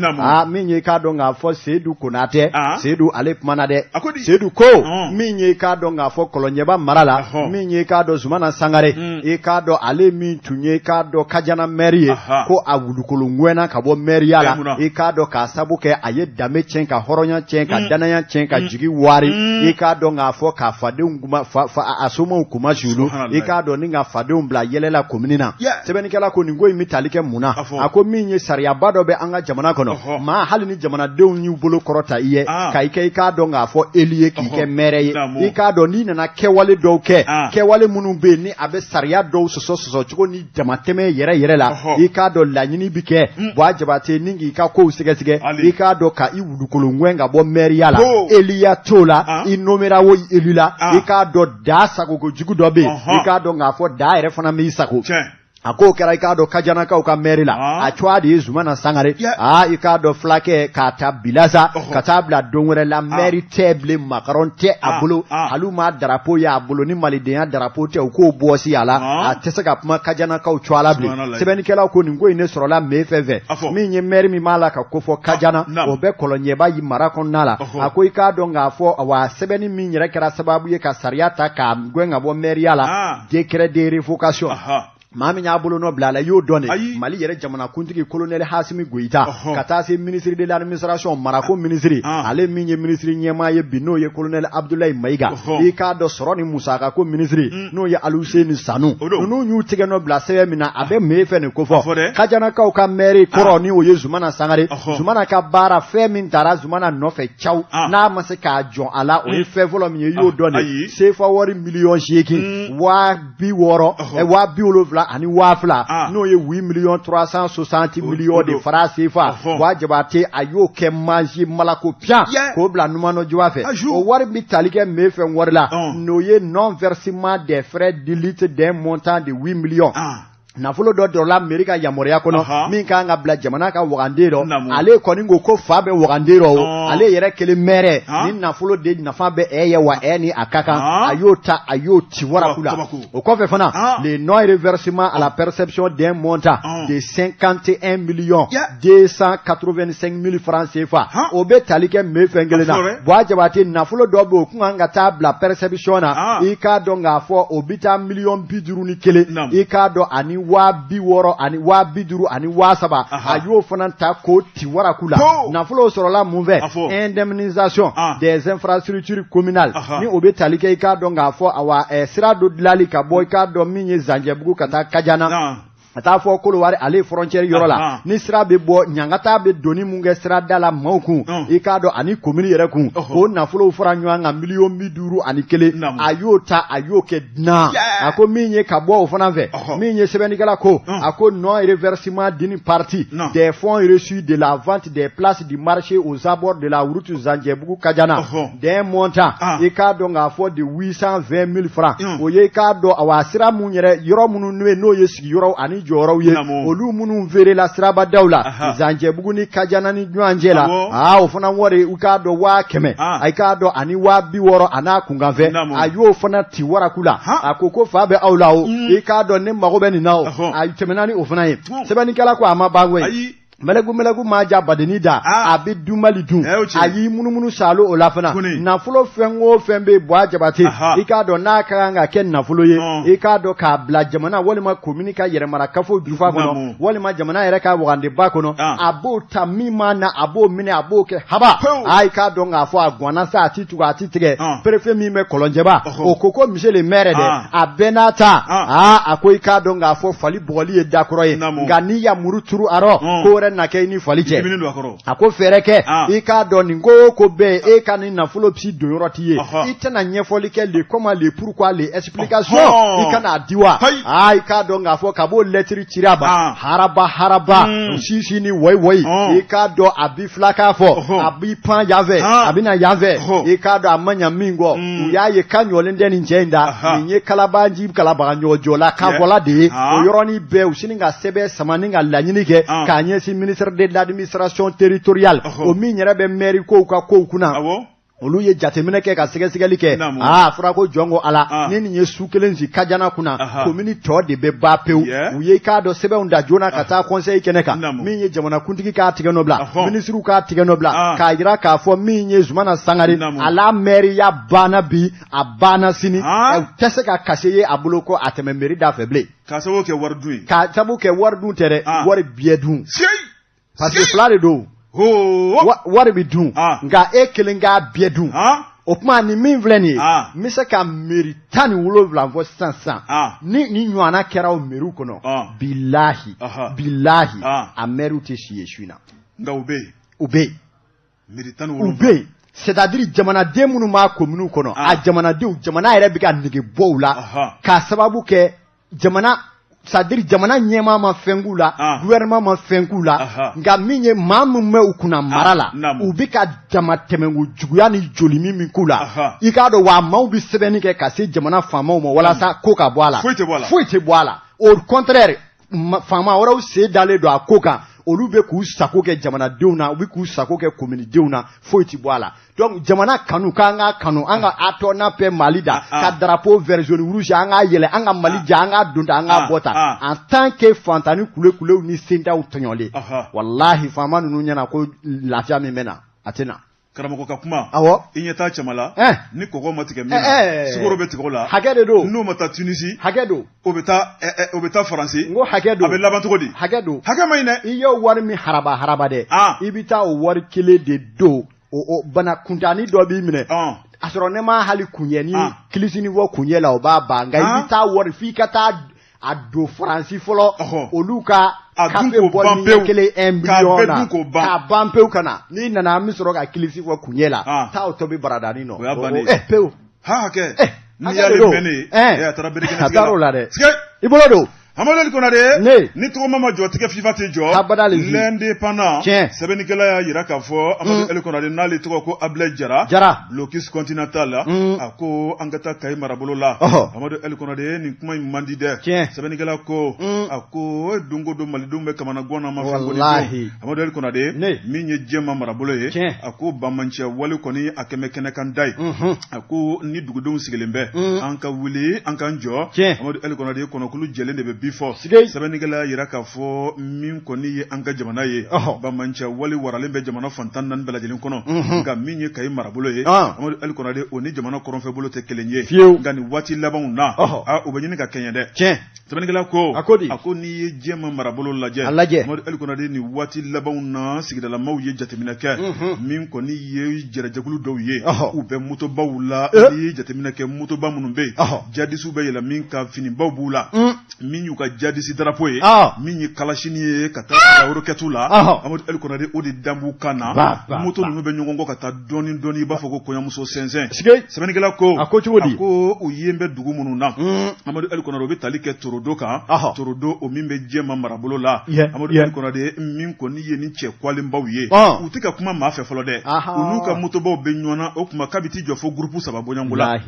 min ye k'a dɔn k'a fɔ Seydou Konatɛ Seydou ale kumana dɛ Seydou ko min ye k'a dɔn k'a fɔ Kɔlɔnjɛba mara la min ye k'a dɔn Zumana Sangare i k'a dɔn ale min tun ye k'a dɔn Kajana maire ye ko a wulukolo ŋwɛna ka bɔ maire i k'a dɔn k'a sabu kɛ a ye danbe tiɲɛ ka hɔrɔnya tiɲɛ ka danaya tiɲɛ ka jigi wari i k'a dɔn k'a fɔ k'a fadenw a somɔgɔw kuma sulu i k'a dɔn ni ka fadenw bila yɛlɛla komini na sɛbɛnnikɛla ko nin ko in bɛ tali kɛ mun na a ko min ye sariyaba dɔ bɛ an ka jamana kɔnɔ maa hali ni jamanadenw y'u bolo kɔrɔta i ye ka i kɛ i k'a dɔn k'a fɔ Eli ye k'i kɛ maire ye i k'a dɔn n'i nana kɛwale dɔw kɛ kɛwale minnu bɛ yen ni a bɛ sariya dɔw sɔsɔ cogo ni damatɛmɛ yɛrɛ la i k'a dɔn laɲini bi kɛ Buwa Jabate ni k'i ka kow sɛgɛsɛgɛ i k'a dɔn ka i wudukolo ŋwɛn ka bɔ mairiya la Eliya t'o la i nomera o Eli la i k'a dɔn da sagokojugu dɔ bɛ yen i k'a dɔn k'a fɔ da yɛrɛ fana b'i sago a ko kɛra i k'a dɔn Kajanakaw ka maire la a cogoya de ye Zumana Sangare i k'a dɔn fulakɛ k'a ta Bilasa ka taa bila don wɛrɛ la maire tɛ bilen makaron tɛ a bolo hali ma drapeau ye a bolo ni malidenya drapeau tɛ u k'o bɔsi a la a tɛ se ka kuma Kajanakaw cogoya la bilen sɛbɛnnikɛlaw ko nin ko in ne sɔrɔla mai fɛn fɛn min ye maire min b'a la ka ko fɔ Kajana o bɛ Kɔlɔnjɛba yi mara kɔnɔna la a ko i k'a dɔn k'a fɔ wa sɛbɛnni min yɛrɛ kɛra sababu ye ka sariya ta k'a gɛn ka bɔ mairiya la décret de révocation maa min y'a bolo nɔ bila a la i y'o dɔn de Mali yɛrɛ jamanakuntigi colonel Hasimi Goyita ka taa se ministre de l'administration marako ministre ale min ye ministre ɲɛmaa ye bi n'o ye colonel Abdoulaye Mayiga i k'a dɔn sɔrɔ ni musaka ko ministre n'o ye Aluseni Sanu ninnu y'u tigɛ nɔ bila sɛbɛn min na a bɛ mai fɛ nin ko fɔ Kajanakaw ka maire kɔrɔ ni o ye Zumana Sangare Zumana ka baara fɛn min taara Zumana nɔfɛ caw n'a ma se k'a jɔn a la o ye fɛn fɔlɔ min ye i y'o dɔn de CFA wari miliyɔn 8 waa 60 waa 70 ani waa fila n'o ye 8,360 millions de fara CFA Buwa Jabate a y'o kɛ mansi malako pian k'o bila numanɔ juwa fɛ o wari bi tali kɛ mai fɛn wari la n'o ye non versement des frais d'élite d'un montant de 8 millions nafolo dɔ dɔrɔla mairie ka yamaruya kɔnɔ min kan ka bila jamana ka waganden rɔ ale kɔni ko fa bɛ waganden rɔ o ale yɛrɛ kelen maire ni nafolo de nafa bɛ ye wa ni a ka kan a y'o ta a y'o ci waraku la o kɔfɛ fana le non reversement à la perception d'un montant de 51 millions 285 000 francs CFA o bɛ tali kɛ mai fɛn kelen na Buwa Jabate nafolo dɔ bɛ o kun kan ka taa bila perception na i k'a dɔn k'a fɔ o bɛ taa miliyɔn 51 i k'a dɔn ani waa 60 ani waa 50 ani waa 7 a y'o fana ta k'o ti waraku la nafolo sɔrɔla mun fɛ indemnisation des infrastructures communales ni o bɛ tali kɛ i k'a dɔn k'a fɔ awa sira dɔ dilali ka bɔ i k'a dɔn min ye Zanjɛbugu ka taa Kajana ata fo Kolowari ale frontière yɔrɔ la ni sira bɛ bɔ ɲangata bɛ doni mun kɛ sira da la maaw kun i k'a dɔn ani commune yɛrɛ kun o nafolo fara ɲɔgɔn kan miliyɔn 51 a y'o ta a y'o kɛ dunan a ko min ye ka bɔ o fana fɛ min ye sɛbɛnnikɛla ko a ko non reversement d'une partie des fonds reçus de la vente des places du marché aux abords de la route Zanjɛbugu Kajana d'un montant i k'a dɔn k'a fɔ de 820 000 francs o ye i k'a dɔn awa sira mun yɛrɛ yɔrɔ minnu n'o ye sigiyɔrɔw ani jɔyɔrɔw ye olu minnu verela sirabadaw la Zanjɛbugu ni Kajana ni ɲɔgɔn cɛ la o fana wari u k'a dɔn 500 a k'a dɔn ani 60 a n'a kunkanfɛ a y'o fana ti waraku la a ko fa bɛ aw la o i k'a dɔn ne mago bɛ nin na o a tɛmɛna ni o fana ye sɛbɛnnikɛla ko a ma ban koyi mɛlɛgu ma ja badeni da a bɛ dumali dun a y'i munumunu salo o la fana nafolo fɛn o fɛn bɛ bɔ a jabate i k'a dɔn n'a ka kan ka kɛ nafolo ye i k'a dɔn k'a bila jamana walima commune ka yɛrɛmara kafo jufa kɔnɔ walima jamana yɛrɛ ka wagandeba kɔnɔ a b'o ta min ma na a b'o minɛ a b'o kɛ haba i k'a dɔn k'a fɔ a ganna sa a ti tugu a ti tigɛ préfet min bɛ Kɔlɔnjɛba o ko monsieur le maire dɛ a bɛɛ n'a ta a ko i k'a dɔn k'a fɔ fali bɔgɔli ye dakɔrɔ ye nka n'i ya muru turu arɔ ko wɛrɛ na kɛ ni fali cɛ a ko fɛrɛ kɛ i k'a dɔn nin ko bɛɛ e ka ni nafolo psi don yɔrɔ t'i ye i tɛna ɲɛfɔli kɛ le comment le pourquoi le explication i kana di wa i k'a dɔn k'a fɔ ka b'o lettre cira ba haraba sisi ni wɔyi i k'a dɔn a bi filaka fɔ a bi pan yanfɛ a bɛna yanfɛ i k'a dɔn a ma ɲa min kɔ u y'a ye ka ɲɔlen tɛ nin cɛ in da nin ye kalabanji kalabaga ɲɔjɔla ka fɔla de ye o yɔrɔnin bɛɛ u sini ka sɛbɛn sama ni ka laɲini kɛ k'a ɲɛsin ministère de l'administration territoriale o min yɛrɛ bɛ mairie kow ka kow kunna olu ye jateminɛ kɛ ka sɛgɛsɛgɛli kɛ fɔra ko jɔn ko ala ni nin ye su kelen si Kajana kunna commune tɔ de bɛ ba pewu u ye k'a dɔn sɛbɛnw da joona ka taa conseil kɛnɛ kan min ye jamanakuntigi k'a tigɛ nɔ bila ministre k'a tigɛ nɔ bila k'a jira k'a fɔ min ye Zumana Sangare ala maire banna bi a banna sini u tɛ se ka kase ye a bolo ko a tɛmɛ mairie da fɛ bilen ka sababu kɛ wari dun ye ka sababu kɛ wari dun tɛ dɛ wari biyɛ dun parce que fila de don wari bi dun nka e kelen k'a biyɛ dun o tuma ni min filɛ nin ye n bɛ se ka miiri 17 fɔ sisan ni ɲɔgɔnna kɛra o miiriw kɔnɔ bilahi a maires tɛ si ye su in na nka u bɛ yen u bɛ yen miiri 17 u bɛ yen c'est-à-dire jamanaden minnu b'a commune kɔnɔ a jamanadenw jamana yɛrɛ bɛ ka nege bɔ u la k'a sababu kɛ c'est-à-dire jamana ɲɛmaa ma fɛn k'u la gouvernement ma fɛn k'u la nka min ye maa min bɛ u kunna mara la u bɛ ka dama tɛmɛko juguya ni joli min k'u la i k'a dɔn wa maaw bɛ sɛbɛnni kɛ ka se jamana faamaw ma walasa ko ka bɔ a la foyi tɛ bɔ a la au contraire faama wɛrɛw sen dalen don a ko kan olu bɛ k'u sago kɛ jamanadenw na u bɛ k'u sago kɛ communedenw na foyi tɛ bɔ a la donc jamana kanu k'an ka kanu an ka atɔna pɛ Mali da ka drapeau vert jaune rouge an ka yɛlɛ an ka Mali ja an ka don ta an ka bɔ ta en tant que fantani kulekulew ni sendaw tɔɲɔlen wallahi faama ninnu ɲɛna ko lafiya min bɛ na a tɛ na karamɔgɔ ka kuma i ɲɛ taa cɛma la ni kɔgɔ ma tigɛ min na sukaro bɛ tigɛ o la hakɛ de don n'o ma taa Tunisie hakɛ don o bɛ taa Faransi n ko hakɛ don a bɛ laban cogo di hakɛ don hakɛ ma ɲi dɛ i ye wari min haraba dɛ i bɛ taa o wari kelen de don o bana kuntani dɔ b'i minɛ a sɔrɔ ne ma hali kunyɛ ni kilisini bɔ kunyɛ la o b'a ban nka i bɛ taa wari f'i ka taa a don Faransi fɔlɔ olu ka kafe bɔ ni kelen 1 million na k'a ban pewu ka na n'i nana an bɛ sɔrɔ ka kilisi fɔ kunyɛ la taa o tobi baradani nɔ pewu hakɛ n'i y'ale mɛn ne ye a taara berekɛnɛ a taara o la dɛ i bolo don Amadu Konare ni tɔgɔma ma jɔ tigɛ FIFA tɛ jɔ l'indépendant sɛbɛnnikɛla y'a jira k'a fɔ Amadu Konare n'ale tɔgɔ ko Ablaye Jara blocus continental la a ko an ka taa Kayi marabolo la Amadu Konare nin kuma in man di dɛ sɛbɛnnikɛla ko a ko don o don malidenw bɛ kamana gan na ma fɛn ko ni Amadu Konare min ye jɛma marabolo ye a ko bamanciya wale kɔni a kɛmɛ kɛnɛ kan da ye a ko ni dugudenw sigilen bɛ an ka wuli an k'an jɔ Amadu Konare kɔnɔkulu jɛlen de bɛ bi fɔ sɛbɛnnikɛla yira k'a fɔ min kɔni ye an ka jamana ye bamanciya wale waralen bɛ jamana fantan naani bɛɛ lajɛlen kɔnɔ nka min ye Kayi marabolo ye Amadu Konare o ni jamana kɔrɔnfɛ bolo tɛ kelen ye nka nin waati labanw na u bɛ ɲini ka kɛɲɛ dɛ sɛbɛnnikɛla ko a ko di a ko n'i ye diɲɛ marabolo lajɛ Amadu Ali Konare ni waati labanw na sigidalamaw ye jateminɛ kɛ min kɔni ye jɛrɛjɛkulu dɔw ye u bɛ motobaw la n'i ye jateminɛ kɛ motoba minnu bɛ yen jadisiw bɛ yɛlɛ min ka finibaw b'u la min y'u ka jadisi darapo ye min ye kalasini ye ka taa yɔrɔkɛtu la Amadu Ali Konare o de danb'u kan na moto ninnu bɛ ɲɔgɔn kɔ ka taa dɔɔni dɔɔni i b'a fɔ ko kɔɲɔmuso sɛnsɛn sɛbɛnnikɛla ko a ko cogo di a ko u ye bɛ dugu minnu na Amadu Ali Konare o bɛ tali kɛ Torodo kan Torodo o min bɛ diɲɛ marabolo la Amadu Ali Konare min kɔni ye ni cɛ kwalenbaw ye u tɛ ka kuma maa fɛ fɔlɔ dɛ u n'u ka motobaw bɛ ɲɔgɔnna o tuma k'a bɛ t'i jɔ fo groupe 3 bɔɲɔngo la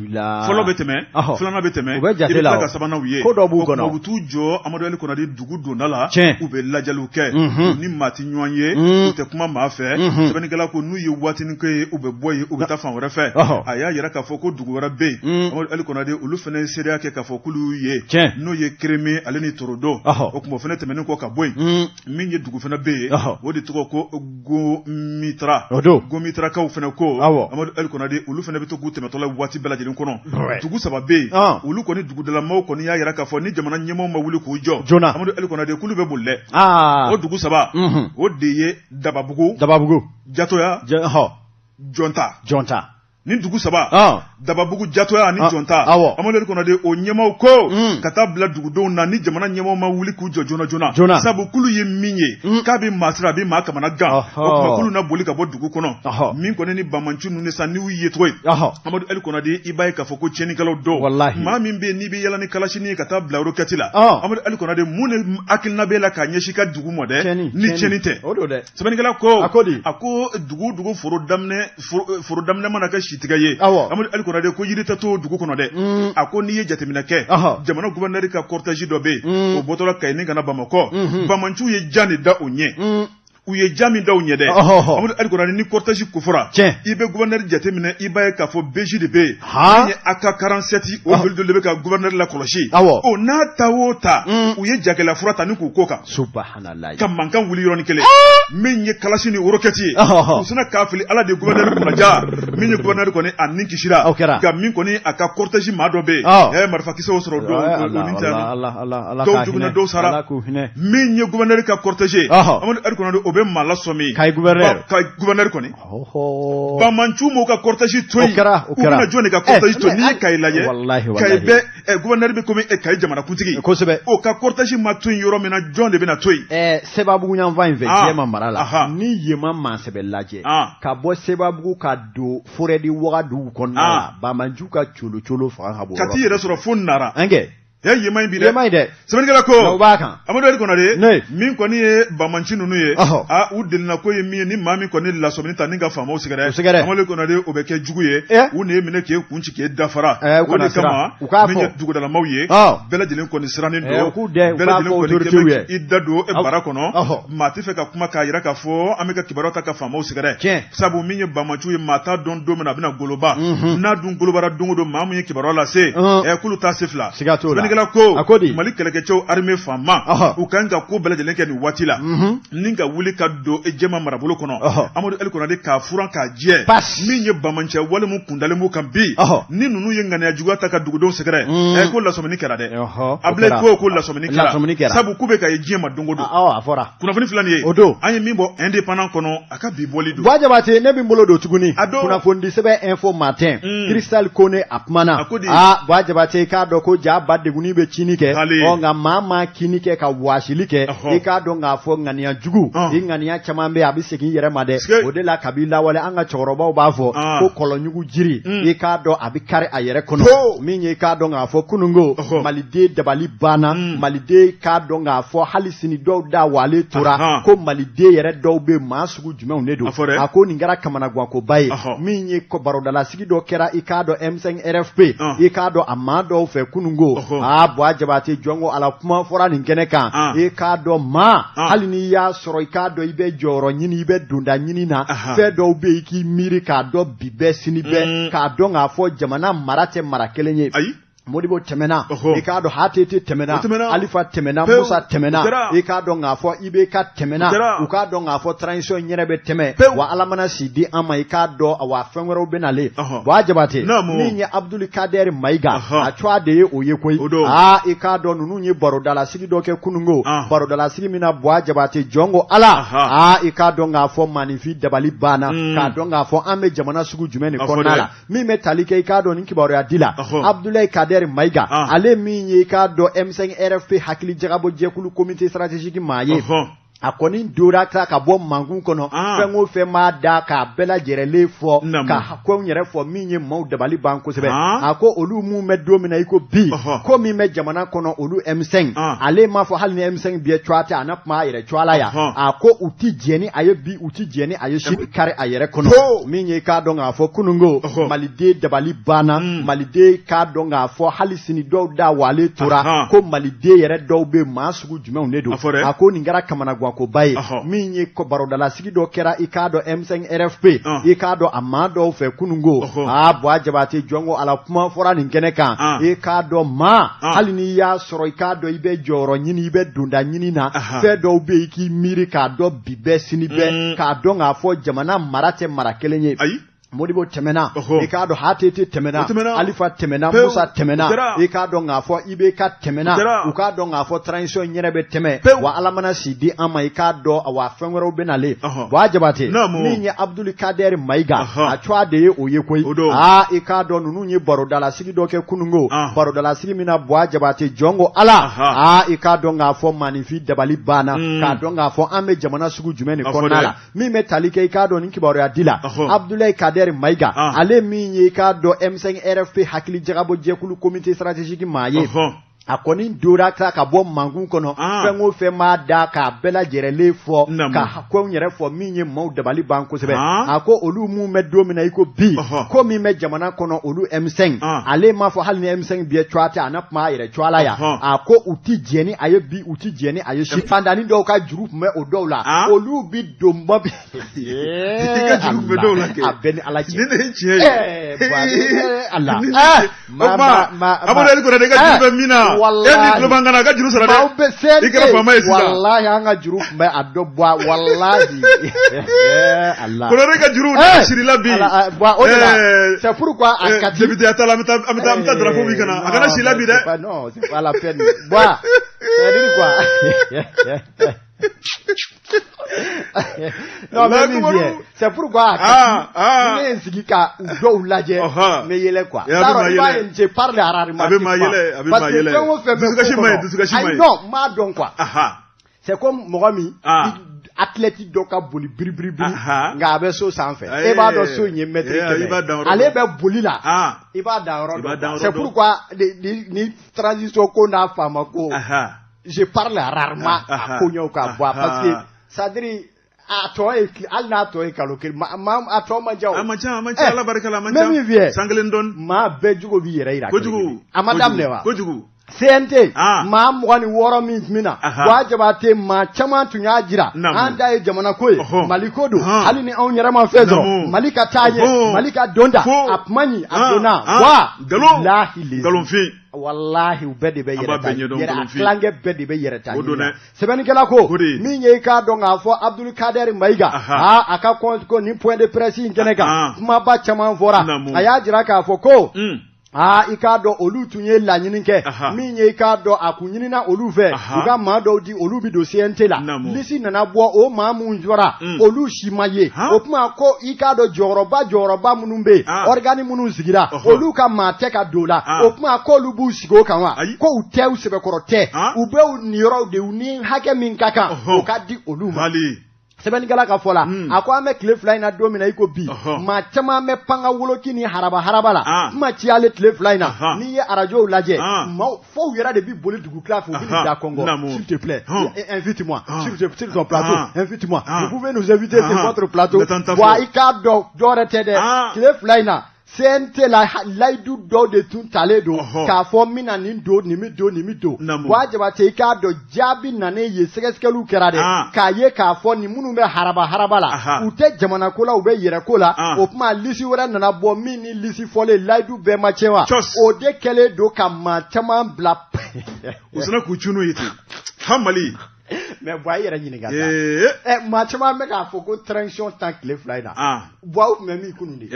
fɔlɔ bɛ tɛmɛ filanan bɛ tɛmɛ i bɛ tila ka sabananw ye o tuma u bɛ t'u jɔ Amadu Ali Konare dugu donda la u bɛ lajɛliw kɛ u ni maa tɛ ɲɔgɔn ye u tɛ kuma maa fɛ sɛbɛnnikɛla ko n'u ye waatinin kɛ ye u bɛ bɔ yen u bɛ taa fan wɛrɛ fɛ a y'a yira k'a fɔ ko dugu wɛrɛ bɛ yen Amadu Ali Konare olu fana ye seereya kɛ k'a fɔ k'olu ye n'o ye Kereme ale ni Torodo o tuma o fana tɛmɛnen kɔ ka bɔ yen min ye dugu fana bɛ yen o de tɔgɔ ko Gomitrakaw fana ko Amadu Ali Konare olu fana bɛ to k'u tɛmɛtɔla waati bɛɛ lajɛlen kɔnɔ dugu 3 bɛ yen olu kɔni dugudalamaw kɔni y'a yira k'a fɔ ni jamana ɲɛmaaw ma wuli k'u jɔ Amadu Ali Konare k'olu bɛ boli dɛ o dugu 3 o de ye Dababugu Jatoya Jonta ni dugu 3 Dababugu Jatoya ni Jonta Amadu Ali Konare o ɲɛmaaw ko ka taa bila dugudenw na ni jamana ɲɛmaaw ma wuli k'u jɔ joona sabu kulu ye min ye k'a bɛ maa sira a bɛ maa kamana gan o tuma kulu na boli ka bɔ dugu kɔnɔ min kɔni ni Bamanci ninnu sa n'u ye cogo ye Amadu Ali Konare i b'a ye k'a fɔ ko tiɲɛnikɛlaw dɔw maa min bɛ yen n'i bɛ yala ni kalasini ye ka taa bila yɔrɔkɛti la Amadu Ali Konare mun de hakilina bɛ la k'a ɲɛsin ka dugu mɔ dɛ ni tiɲɛni tɛ sɛbɛnnikɛla ko a ko dugu foro daminɛ mana kɛ sitigɛ ye Amadu Ali Konare ko yiri tɛ to dugu kɔnɔ dɛ a ko n'i ye jateminɛ kɛ jamana gouverneur ka cortège dɔ bɛ yen o bɔtɔla Kayi ka na Bamakɔ Bamanciw ye jan de da o ɲɛ u ye jaa min da u ɲɛ dɛ Amadu Ali Konare ni cortège kofora i bɛ gouverneur jateminɛ i b'a ye k'a fɔ BJ de bɛ yen min ye AK47 o joli de bɛ ka gouverneur la kɔlɔsi o n'a ta o ta u ye jagɛlɛya fura ta ni k'u ko kan ka mankan wuli yɔrɔnin kelen min ye kalasi ni worokɛti ye u sina k'a fili Ala de gouverneur kunnaja min ye gouverneur kɔni a nin kisira ka min kɔni a ka cortège maa dɔ bɛ yen marifakisɛw sɔrɔ dɔw jugunna dɔw sara min ye gouverneur ka cortège Amadu Ali Konare o bɛ maa lasɔmi ka gouverneur kɔni Bamanciw m'o ka cortège to yen u bɛna jɔn de ka cortège to n'i ye Kayi lajɛ Kayi bɛ gouverneur bɛ komi Kayi jamanakuntigi o ka cortège ma to yen yɔrɔ min na jɔn de bɛna to yen Sebabugu yanfan in fɛ Jɛma mara la ni Yema Mansɛbɛ lajɛ ka bɔ Sebabugu ka don Forɛdi Wagadugu kɔnɔna la Bamanciw ka colo fanga ka bon ka t'i yɛrɛ sɔrɔ fo Nara Yema in bi dɛ sɛbɛnnikɛla ko Amadu Ali Konare min kɔni ye Bamanci ninnu ye u delina ko ye min ye ni maa min kɔni lasɔmini ta ni ka faamaw sɛgɛrɛ Amadu Ali Konare o bɛ kɛ jugu ye u ne ye minɛ k'e kun ci k'e dafara o de kama min ye dugudalamaw ye bɛɛ lajɛlen kɔni sirannen don bɛɛ lajɛlen kɔni kɛ i da don bara kɔnɔ maa tɛ fɛ ka kuma k'a yira k'a fɔ an bɛ ka kibaruya ta ka faamaw sɛgɛrɛ sabu min ye Bamanciw ye maa t'a dɔn don min na a bɛna goloba n'a dun golobara don o don maa min ye kibaruya lase k'olu t'a se fila ko Mali kɛlɛkɛcɛw armée faama u kan ka ko bɛɛ lajɛlen kɛ nin waati la ni ka wuli ka don Jɛma marabolo kɔnɔ Amadu Ali Konare k'a furan k'a jɛ min ye Bamancɛ wale mun kundalen b'u kan bi ni ninnu ye ŋaniya juguya ta ka dugudenw sɛgɛrɛ ko lasɔmini kɛra dɛ Ablaye ko lasɔmini kɛra sabu k'u bɛ ka ye diɲɛ ma don o don kunnafoni filɛ nin ye an ye min bɔ indépendant kɔnɔ a ka bi bɔli don Jabate ne bɛ n bolo don tuguni kunnafoni sɛbɛn info matin Crystal Kone a kumana Jabate k'a dɔn ko ja ba deguni bɛ cini kɛ nka maa kini kɛ ka wɔsili kɛ i k'a dɔn k'a fɔ ŋaniya jugu i ŋaniya caman bɛ a bɛ segin i yɛrɛ ma dɛ o de la kabi lawale an ka cɛkɔrɔbaw b'a fɔ ko kɔlɔnjugu jiri i k'a dɔn a bɛ kari a yɛrɛ kɔnɔ min ye i k'a dɔn k'a fɔ kununko maliden dabali banna maliden k'a dɔn k'a fɔ hali sini dɔw da wale tora ko maliden yɛrɛ dɔw bɛ maa sugu jumɛnw de don a ko nin kɛra kamanagankoba ye min ye barodalasigi dɔ kɛra i k'a dɔn M5 RFP i k'a dɔn a maa dɔw fɛ kununko Jabate jɔnko ala kuma fɔra nin kɛnɛ kan i k'a dɔn hali n'i y'a sɔrɔ i k'a dɔn i bɛ jɔyɔrɔ ɲini i bɛ donda ɲini na fɛn dɔw bɛ yen i k'i miiri k'a dɔn bi bɛɛ sini bɛɛ k'a dɔn k'a fɔ jamana mara tɛ mara kelen ye Modibo temena e ka do hatete temena Alifa temena Musa temena e ka do ngafo Ibeka temena u ka do ngafo transition nyerebe teme wa alamana sidi ama e ka do wa fenwero benale wa jabate ninye Abdul Kader Maiga atwa de oyekoi e ka do nunu nyi barodala sigi do ke kunungo barodala sigi mina wa jabate jongo ala e ka do ngafo manifi dabali bana ka do ngafo ame jamana sugu jumeni konala mi metalike e ka do ninki baro ya dila Abdul Kader Maiga ale minye ka do M5 RFP hakili jagabo jekulu comité stratégique maye akoni dora ka bo mangun kono fengo fe ma da ka bela jerele fo ka ko nyere fo minye maw dabali banko sebe ako olu mu medo mina iko bi ko mi me jamana kono olu M5 ale ma fo halni M5 bi twata anap ma yere twala ya ako uti jeni aye bi uti jeni aye shi kare ayere kono minye ka do nga fo kunungo malide dabali bana malide ka do nga fo halisini do da wale tora ko malide yere do be masugu jume onedo ako ningara kamana ko baye minye ko barodala sigi do kera ikado M5 RFP ikado amado fe kunungo bo ajabate jongo ala kuma fora ninkene kan ikado ma halini ya soro ikado ibe joro nyini ibe dunda nyini na fe do be iki miri ka do bibe sini be ka do ngafo jamana marate marakelenye Modibo temena ikado hatete temena Alifa temena Musa temena ikado ngafo Ibeka temena ukado ngafo transition nyerebe teme wa alamana sidi ama ikado wa fenwero benale wa jabate ninye Abdul Kader Maiga atwa de oyekoi ikado nunu nyi barodala sigi doke kunungo barodala sigi mina wa jabate jongo ala ikado ngafo manifi dabali bana ka do ngafo ame jamana sugu jumeni konala mi metalike ikado ninki baro ya dila Abdul Kader Maiga ale minye ka do M5 RFP hakili jagabo jekulu comité stratégique maye akoni dora ka bo mangun kono fengo fe ma da ka bela jerele fo ka ko nyere fo minye maw dabali banko sebe ako olu mu medo mina iko bi ko mi me jamana kono olu M5 ale ma fo halni M5 bi twata anap ma yere twala ya ako uti jeni aye bi uti jeni aye shi fandani do ka juru me odola olu bi domba bi ka juru be dola ke abeni alaji Allah ma abona ko de ka juru mina wallahi klubangana ka juru sara de ikra fama yesida wallahi anga juru me adobwa wallahi Allah ko re ka juru de shiri labi c'est pourquoi akati député atala amta drapeau bi kana akana shiri labi de non c'est pas la peine bois c'est dire quoi non mais bien c'est pourquoi mais sigika do laje mais yele quoi ça je parle rarement parce que quand on fait non ma donc quoi c'est comme Mogami athlétique doka boli bri nga abe so sanfé e ba do so nye métrique ale be boli la e ba da ro c'est pourquoi ni transition ko na fama ko je parle rarement à Konyoka parce que ça dit à toi et al na toi et kaloke ma à toi ma jaw amacha la barakala amacha sanglen don ma be jugo bi yere ira ko jugo amadam ne wa ko jugo CNT ma mwani woro mina wa jabate ma chama tunya jira anda e jamana koy malikodo hali ni on yarama fezo malika taye malika donda apmani abdona wa galon fi wallahi ubede be yere klange bede be yere ta sebeni kala ko mi nye ka donga fo Abdul Kader Maiga aka ko ni point de presse ngeneka kuma ba chama fora aya jira ka fo ko ikado olu tunye la nyininke minye ikado akunyini na olu ve uga mado di olu bi dossier ntela lisi nana bo o ma mu njora olu shimaye opuma ko ikado joroba munumbe organi munu zigira olu ka mate ka dola opuma ko olu bu sigo kanwa ko utew sebe korote ube uniro de uni hake minkaka o ka di olu mali sebeni gala ka fola akwa me cliff line domina iko bi ma chama me panga woloki ni haraba la ma ci ale cliff line ni ye arajo laje fo yera de bi boli dugu claf au ville da Congo s'il te plaît invite-moi sur ton plateau invite-moi vous pouvez nous inviter sur votre plateau wa ikado dorete de cliff line CNT la laidu do de tun tale do k'a fɔ mina nin do nimi do wajabate k'a dɔ jaabi nane ye sɛgɛsɛgɛliw kɛra dɛ k'a ye k'a fɔ ni minnu bɛ haraba la u tɛ jamana ko la u bɛ yɛrɛ ko la o kuma lisi wɛrɛ nana bɔ min ni lisi fɔlen laidu bɛɛ ma tiɲɛ wa o de kɛlen do ka maa caman bila u sera k'u cunu ye ten Mali mais boy yɛrɛ ɲininka maa caman bɛ k'a fɔ ko transition tan tile 2 in na boy u tun bɛ min kunun de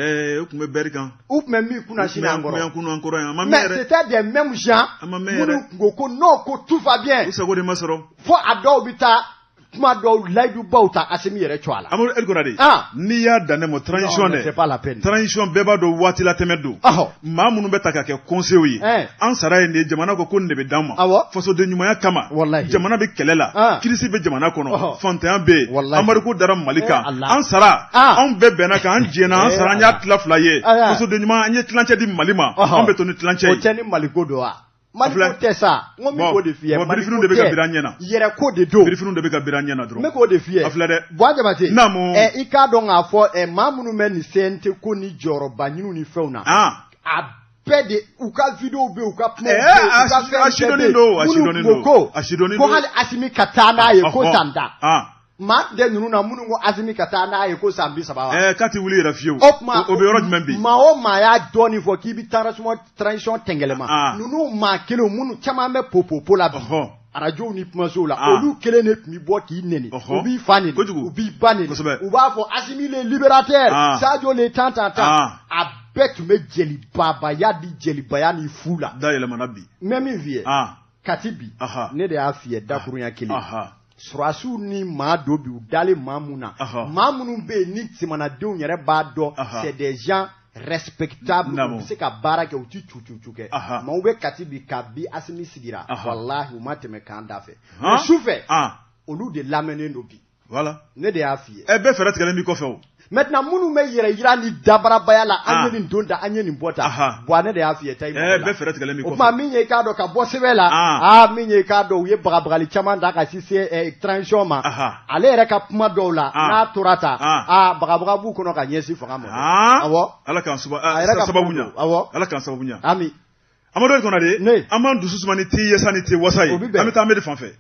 u tun bɛ bɛri kan u tun bɛ min kunna sini an kɔrɔ mais c'était des mêmes gens minnu ko ko non ko tout va bien u sago de ma sɔrɔ fo a dɔw bɛ taa kuma dɔw layidu baw ta Asimi yɛrɛ cɔ a la Amadou El Konare n'i y'a dan ne ma transition dɛ transition bɛɛ b'a dɔn waati la tɛmɛ don maa minnu bɛ ta ka kɛ conseil ye an sara ye nin jamana ko nin de bɛ d'an ma fasoden ɲumanya kama jamana bɛ kɛlɛ la kirisi bɛ jamana kɔnɔ fantanya bɛ yen Amadu dara Mali kan an sara anw bɛɛ bɛnna kan an jɛna an sara an y'a tila 2 ye fasoden ɲuman an ye tilancɛ di Mali ma an bɛ to ni tilancɛ ye o tɛ ni Mali ko don wa Mali ko tɛ sa n ko min k'o de f'i ye Mali ko de bɛ ka biri an ɲɛna yɛrɛ ko de don birifiniw de bɛ ka biri an ɲɛna dɔrɔn n bɛ k'o de f'i ye a filɛ dɛ Boy Jabate naamu i k'a dɔn k'a fɔ maa minnu bɛ nin CNT ko ni jɔyɔrɔba ɲiniw ni fɛnw na a bɛɛ de u ka vidéo bɛ u ka kuma bɛ u ka fɛn bɛɛ bɛ minnu ko hali Asimi ka taa n'a ye ko san tan maa de ninnu na minnu ko Asimi ka taa n'a ye ko san 30 wa k'a ti wuli yɛrɛ fiyewu o bɛ yɔrɔ jumɛn bi maa o maa y'a dɔɔnin fɔ k'i bɛ transition tɛngɛlɛma ninnu maa kelen minnu caman bɛ popo la bi arajow ni kumasow la olu kelen de tun bɛ bɔ k'i nɛni u b'i fa nɛni u b'i ba nɛni u b'a fɔ Asimi le libérateur Sadio le tan a bɛɛ tun bɛ jelibabaya di jelibaya ni fu la da yɛlɛmana bi n bɛ min f'i ye Kati bi ne de y'a f'i ye dakurunya kelen surasiw ni maa dɔ bi u dalen maa mun na maa minnu bɛ yen ni jamanadenw yɛrɛ b'a dɔn c'est des gens respectables u bɛ se ka baara kɛ u ti cucu kɛ maaw bɛ Kati bi ka bi Asimi sigira walahi u ma tɛmɛ kan da fɛ mais sufɛ olu de lamɛnnen don bi voilà ne de y'a f'i ye bɛɛ fɛɛrɛ tigɛlen b'i kɔfɛ o maintenant minnu bɛ yɛrɛ yira ni dabarabaya la an ye nin don ta an ye nin bɔ ta bon ne de y'a f'i ye tayi bɛɛ fɛɛrɛ tigɛlen b'i kɔfɛ o tuma min ye i k'a dɔn ka bɔ sɛbɛn la min ye i k'a dɔn u ye bagabagali caman ta ka se transition ma ale yɛrɛ ka kuma dɔw la n'a tora ta bagabaga b'u kɔnɔ ka ɲɛsin fanga ma awɔ Ala k'an sababu ɲa awɔ Ala k'an sababu ɲa ami Amadou El Konare an b'an dusu suma ni t'i ye sa ni t'i wasa ye an bɛ taa Ahmed fan fɛ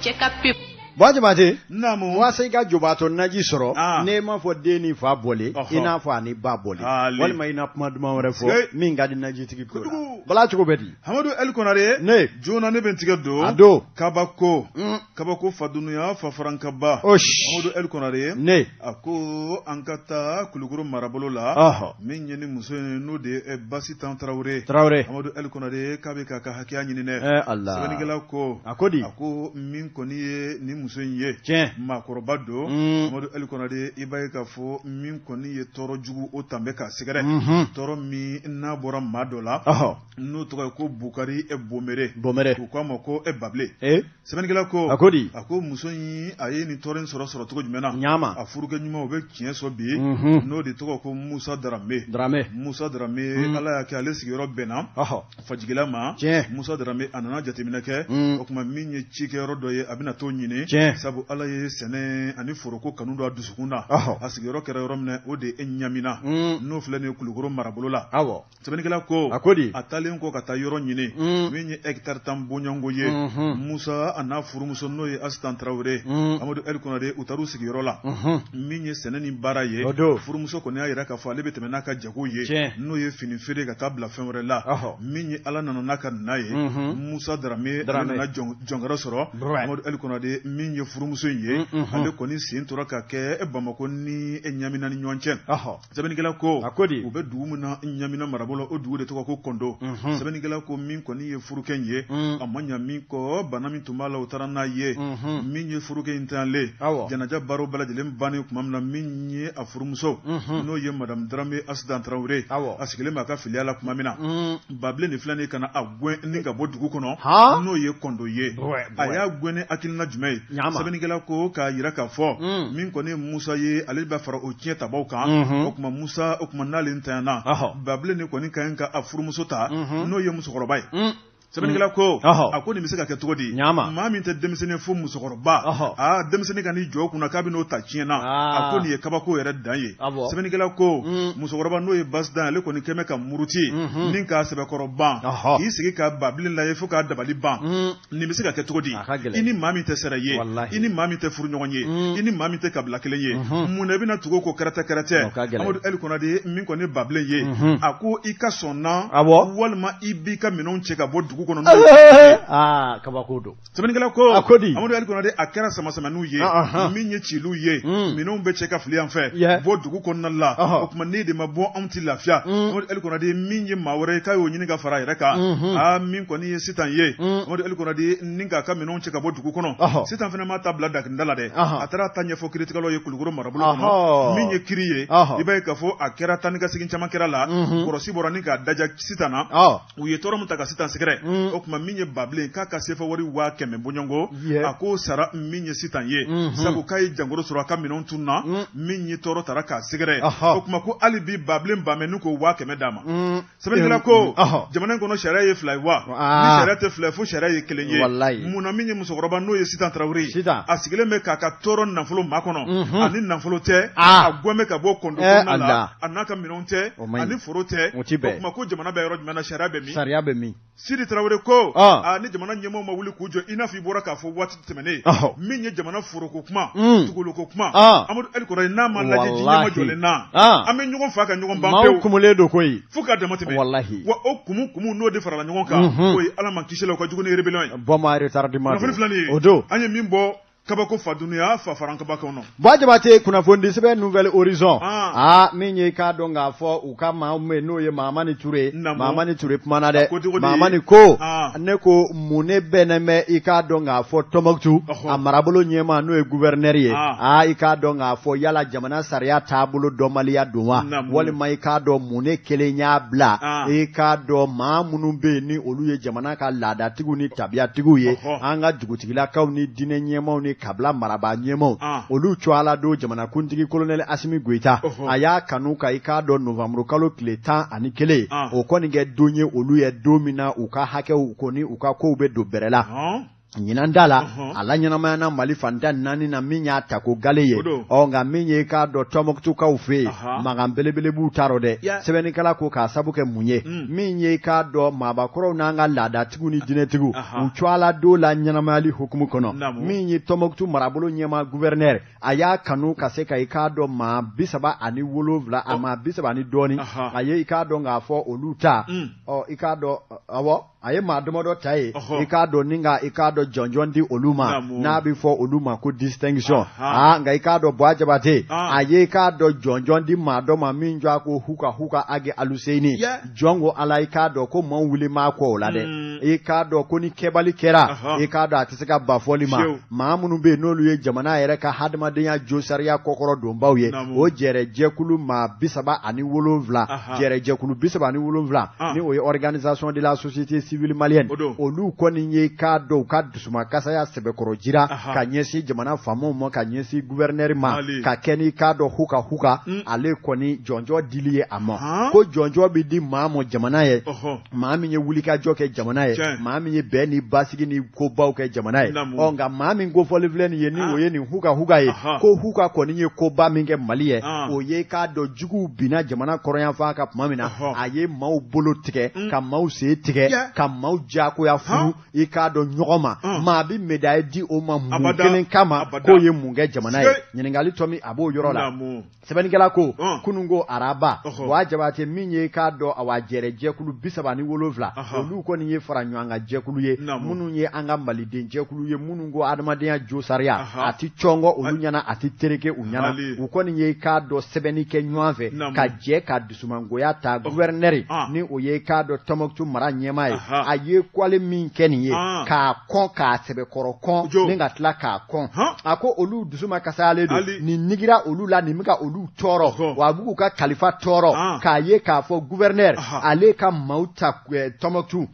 cɛ ka pe Boy Jabate naamu wasa i ka jobaatɔ naji sɔrɔ ne m'a fɔ den ni fa bɔlen i n'a fɔ ani ba bɔlen walima i na kuma duman wɛrɛ fɔ min ka di najitigi ko la bala cogo bɛ di Amadou El Konare ne joona ne bɛ n tigɛ don a don kabako fadunuya fafarankaba Amadou El Konare ne a ko an ka taa Kulukoro marabolo la min ye ni muso ye n'o de ye Basitan Traoré Amadou El Konare k'a bɛ k'a ka hakɛya ɲini dɛ sɛbɛnnikɛla ko a ko min kɔni ye ni muso in ye maakɔrɔba don Amadou El Konare i b'a ye k'a fɔ min kɔni ye tɔɔrɔ jugu o tan bɛ k'a sɛgɛrɛ tɔɔrɔ min n'a bɔra maa dɔ la n'o tɔgɔ ye ko Bukari Bomere u k'a ma ko Bable sɛbɛnnikɛla ko a ko muso in a ye nin tɔɔrɔ in sɔrɔ cogo jumɛn na a furukɛ ɲuman o bɛ tiɲɛ sɔrɔ bi n'o de tɔgɔ ko Musa Darame Ala y'a kɛ ale sigiyɔrɔ bɛnna Fajigila ma Musa Darame a nana jateminɛ kɛ o tuma min ye cikɛyɔrɔ dɔ ye a bɛna t'o ɲini sabu Ala ye sɛnɛ ani foroko kanu don a dusukun na a sigiyɔrɔ kɛra yɔrɔ min na o de Ɲamina n'o filɛ nin ye Kulukoro marabolo la sɛbɛnnikɛla ko a taalen kɔ ka taa yɔrɔ ɲini min ye hectare 10 bɔɲɔngo ye Musa a n'a furumuso n'o ye Asitan Traoré Amadou El Konare u taar'u sigiyɔrɔ la min ye sɛnɛ ni baara ye furumuso kɔni y'a yira k'a fɔ ale bɛ tɛmɛ n'a ka jago ye n'o ye fini feere ka taa bila fɛn wɛrɛ la min ye Ala nana n'a ka na ye Musa Darame nana jɔnkɛrɛ sɔrɔ Amadou El Konare min ye furumuso in ye ale kɔni sen tora ka kɛ Bamako ni Ɲamina ni ɲɔgɔn cɛ sɛbɛnnikɛla ko u bɛ dugu min na Ɲamina marabolo o dugu de tɔgɔ ko Kondo sɛbɛnnikɛla ko min kɔni ye furukɛ in ye a ma ɲa min kɔ bana min tun b'a la u taara n'a ye min ye furukɛ in talen janaja baaraw bɛɛ lajɛlen bannen tuma min na min ye a furumuso n'o ye Madame Darame Asitan Traoré a sigilen b'a ka filiya la tuma min na Babilen de filɛ nin ka na a gɛn ni ka bɔ dugu kɔnɔ n'o ye Kondo ye a y'a gɛn ni hakilina jumɛn ye sɛbɛnnikɛla ko k'a yira k'a fɔ min kɔni ye Musa ye ale b'a fara o tiɲɛ tabaw kan o tuma Musa o tuma n'ale ntanyana Babilen de kɔni ka ɲi ka a furumuso ta n'o ye musokɔrɔba ye sɛbɛnnikɛla ko a ko nin bɛ se ka kɛ cogo di maa min tɛ denmisɛnnin fo musokɔrɔba denmisɛnnin ka n'i jɔ kunna k'a bɛ n'o ta tiɲɛna a ko nin ye kabako yɛrɛ dan ye sɛbɛnnikɛla ko musokɔrɔba n'o ye basidan ale kɔni kɛmɛ ka muruti ni k'a sɛbɛkɔrɔ ban k'i sigi ka babilin lajɛ fo k'a dabali ban nin bɛ se ka kɛ cogo di i ni maa min tɛ sɛrɛ ye i ni maa min tɛ furu ɲɔgɔn ye i ni maa min tɛ kabila kelen ye mun na i bɛna tugu ko kɛrɛtɛ Amadu Eli Konate min kɔni babilin ye a ko i ka sɔn na walima i b'i ka minɛnw cɛ ka bɔ dugu kɔnɔ kabako don sɛbɛnnikɛla ko Amadu Eli Konate a kɛra samasamaninw ye min ye ciliw ye minɛnw bɛ cɛ ka fili yan fɛ bɔ dugu kɔnɔna la o tuma ne de ma bɔ anw tɛ lafiya Amadu Eli Konate min ye maa wɛrɛ ye k'a y'o ɲini ka fara a yɛrɛ kan min kɔni ye Sitan ye Amadu Eli Konate ni k'a ka minɛnw cɛ ka bɔ dugu kɔnɔ Sitan fana ma ta bila dakirinda la dɛ a taara ta ɲɛfɔ kiritigɛlaw ye Kulukoro marabolo kɔnɔ min ye kiri ye i b'a ye k'a fɔ a kɛra taa ni ka segin caman kɛra la kɔrɔsi bɔra ni k'a daja Sitan na u ye tɔɔrɔ min ta ka Sitan sɛgɛrɛ o tuma min ye babilen k'a ka sefa wari 500 bɔɲɔngo a k'o sara min ye Sitan ye sabu k'a ye jankoro sɔrɔ a ka minɛnw tunna min ye tɔɔrɔ tara k'a sɛgɛrɛ o tuma ko hali bi babilen banbɛ n'u ko 500 d'a ma sɛbɛnnikɛla ko jamana in kɔnɔ sariya ye 2 ye wa ni sariya tɛ 2 fo sariya ye 1 ye mun na min ye musokɔrɔba n'o ye Sitan Tarawele a sigilen bɛ k'a ka tɔɔrɔ nafolo makɔnɔ ani nafolo tɛ a gɔnbɛ ka bɔ kɔndo kɔnɔna la a n'a ka minɛnw tɛ ani foro tɛ o tuma ko jamana bɛ yɔrɔ jumɛn na sariya bɛ min Sidi Tarawele ko ni jamana ɲɛmɔgɔw ma wuli k'u jɔ i n'a fɔ i bɔra k'a fɔ waati tɛmɛnen min ye jamana foroko kuma tuguloko kuma Amadu Eli Konate n'a ma lajɛ ji ɲɛma jɔlen na an bɛ ɲɔgɔn fa ka ɲɔgɔn ban pewu kumulen don koyi fo k'a dama tɛmɛ wa o kumu n'o de farala ɲɔgɔn kan o ye Ala ma kisi la o ka jugu ni rébellion ye bɔma retardement nafolo filɛ nin ye o don an ye min bɔ kabako fa dunuya fa faran kabako no Ba Jabate kunnafoni sɛbɛn Nouvelle Horizon min ye k'a dɔn k'a fɔ u ka maa min n'o ye Mahamani Ture kumana dɛ Mahamani ko ne ko mun ne bɛnnen bɛ i k'a dɔn k'a fɔ Tɔnbɔkutu a marabolo ɲɛma n'o ye gouverneur ye i k'a dɔn k'a fɔ yala jamana sariya taabolo dɔnbaliya don wa walima i k'a dɔn mun ne kelen y'a bila i k'a dɔn maa minnu bɛ yen ni olu ye jamana ka laadatigiw ni tabiyatigiw ye an ka dugutigilakaw ni diinɛ ɲɛmaw ni kabila maraba ɲɛmaw olu cɔala don jamanakuntigi colonel Asimi Goita a y'a kanu ka i k'a dɔn novembre kalo tile 11 o kɔni kɛ don ye olu ye don min na u ka hakɛw kɔni u ka kow bɛ don bɛrɛ la ɲinan da la a la ɲɛnamaya na Mali fantan 4 na min y'a ta ko gale ye nka min ye k'a dɔn Tɔnbɔkutukaw fɛ yen magan belebele b'u ta rɔ dɛ sɛbɛnnikɛla ko k'a sabu kɛ mun ye min ye k'a dɔn maabakɔrɔw n'an ka laadatigiw ni diinɛtigiw u cɔala don la ɲɛnamayali hukumu kɔnɔ min ye Tɔnbɔkutu marabolo ɲɛma gouverneur a y'a kanu ka se ka i k'a dɔn maa 37 a maa 30 ni dɔɔni a ye i k'a dɔn k'a fɔ olu ta i k'a dɔn awɔ a ye maa damadɔ ta ye i k'a dɔn ni ka i k'a dɔn jɔnjɔn di olu ma n'a bɛ fɔ olu ma ko distinction nka i k'a dɔn Ba Jabate a ye i k'a dɔn jɔnjɔn di maa dɔ ma min jɔ a ko huka age Aluseini jɔn ko ala i k'a dɔn ko maaw wuli maa kɔ o la dɛ i k'a dɔn ko ni kɛbali kɛra i k'a dɔn a tɛ se ka ba fɔli ma maa minnu bɛ yen n'olu ye jamana yɛrɛ ka hadamadenya jo sariya kɔkɔrɔ donbaw ye o jɛrɛjɛkulu maa 37 jɛrɛjɛkulu 37 ni o ye organisation de la société civile malienne olu kɔni ye k'a dɔn u ka dusuma kasaya sɛbɛkɔrɔ jira ka ɲɛsin jamana faamaw ma ka ɲɛsin gouverneur ma ka kɛ ni k'a dɔn huka ale kɔni jɔnjɔ dili ye a ma ko jɔnjɔ bɛ di maa ma jamana ye maa min ye wulikajɔ kɛ jamana ye maa min ye bɛn ni basigi ni kobaw kɛ jamana ye nka maa min kofɔli filɛ nin ye ni o ye nin huka ye ko huka kɔni ye koba min kɛ Mali ye o ye k'a dɔn juguw binna jamana kɔrɔyanfan ka tuma min na a ye maaw bolo tigɛ ka maaw sen tigɛ ka maaw jagoya furu i k'a dɔn ɲɔgɔn ma maa bi médaille di o ma mun kelen kama k'o ye mun kɛ jamana ye ɲininkali tɔ min a b'o yɔrɔ la sɛbɛnnikɛla ko kunun ko araba Ba Jabate min ye k'a dɔn a wa jɛrɛjɛkulu 37 olu kɔni ye fara ɲɔgɔn kan jɛkulu ye minnu ye an ka maliden jɛkulu ye minnu ko adamadenya jo sariya a ti cɔngɔ olu ɲɛna a ti tereke u ɲɛna u kɔni ye k'a dɔn sɛbɛnni kɛ ɲɔgɔn fɛ ka jɛ ka dusumangoya ta gouverneur ni o ye k'a dɔn Tɔnbɔkutu mara ɲɛma ye a ye kwale min kɛ nin ye k'a kɔn k'a sɛbɛkɔrɔ kɔn ni ka tila k'a kɔn a ko olu dusu ma kasayalen don nin nigira olu la nin bɛ ka olu tɔɔrɔ wa a b'u ka kalifa tɔɔrɔ k'a ye k'a fɔ gouverneur ale ka maaw ta Tɔnbɔkutu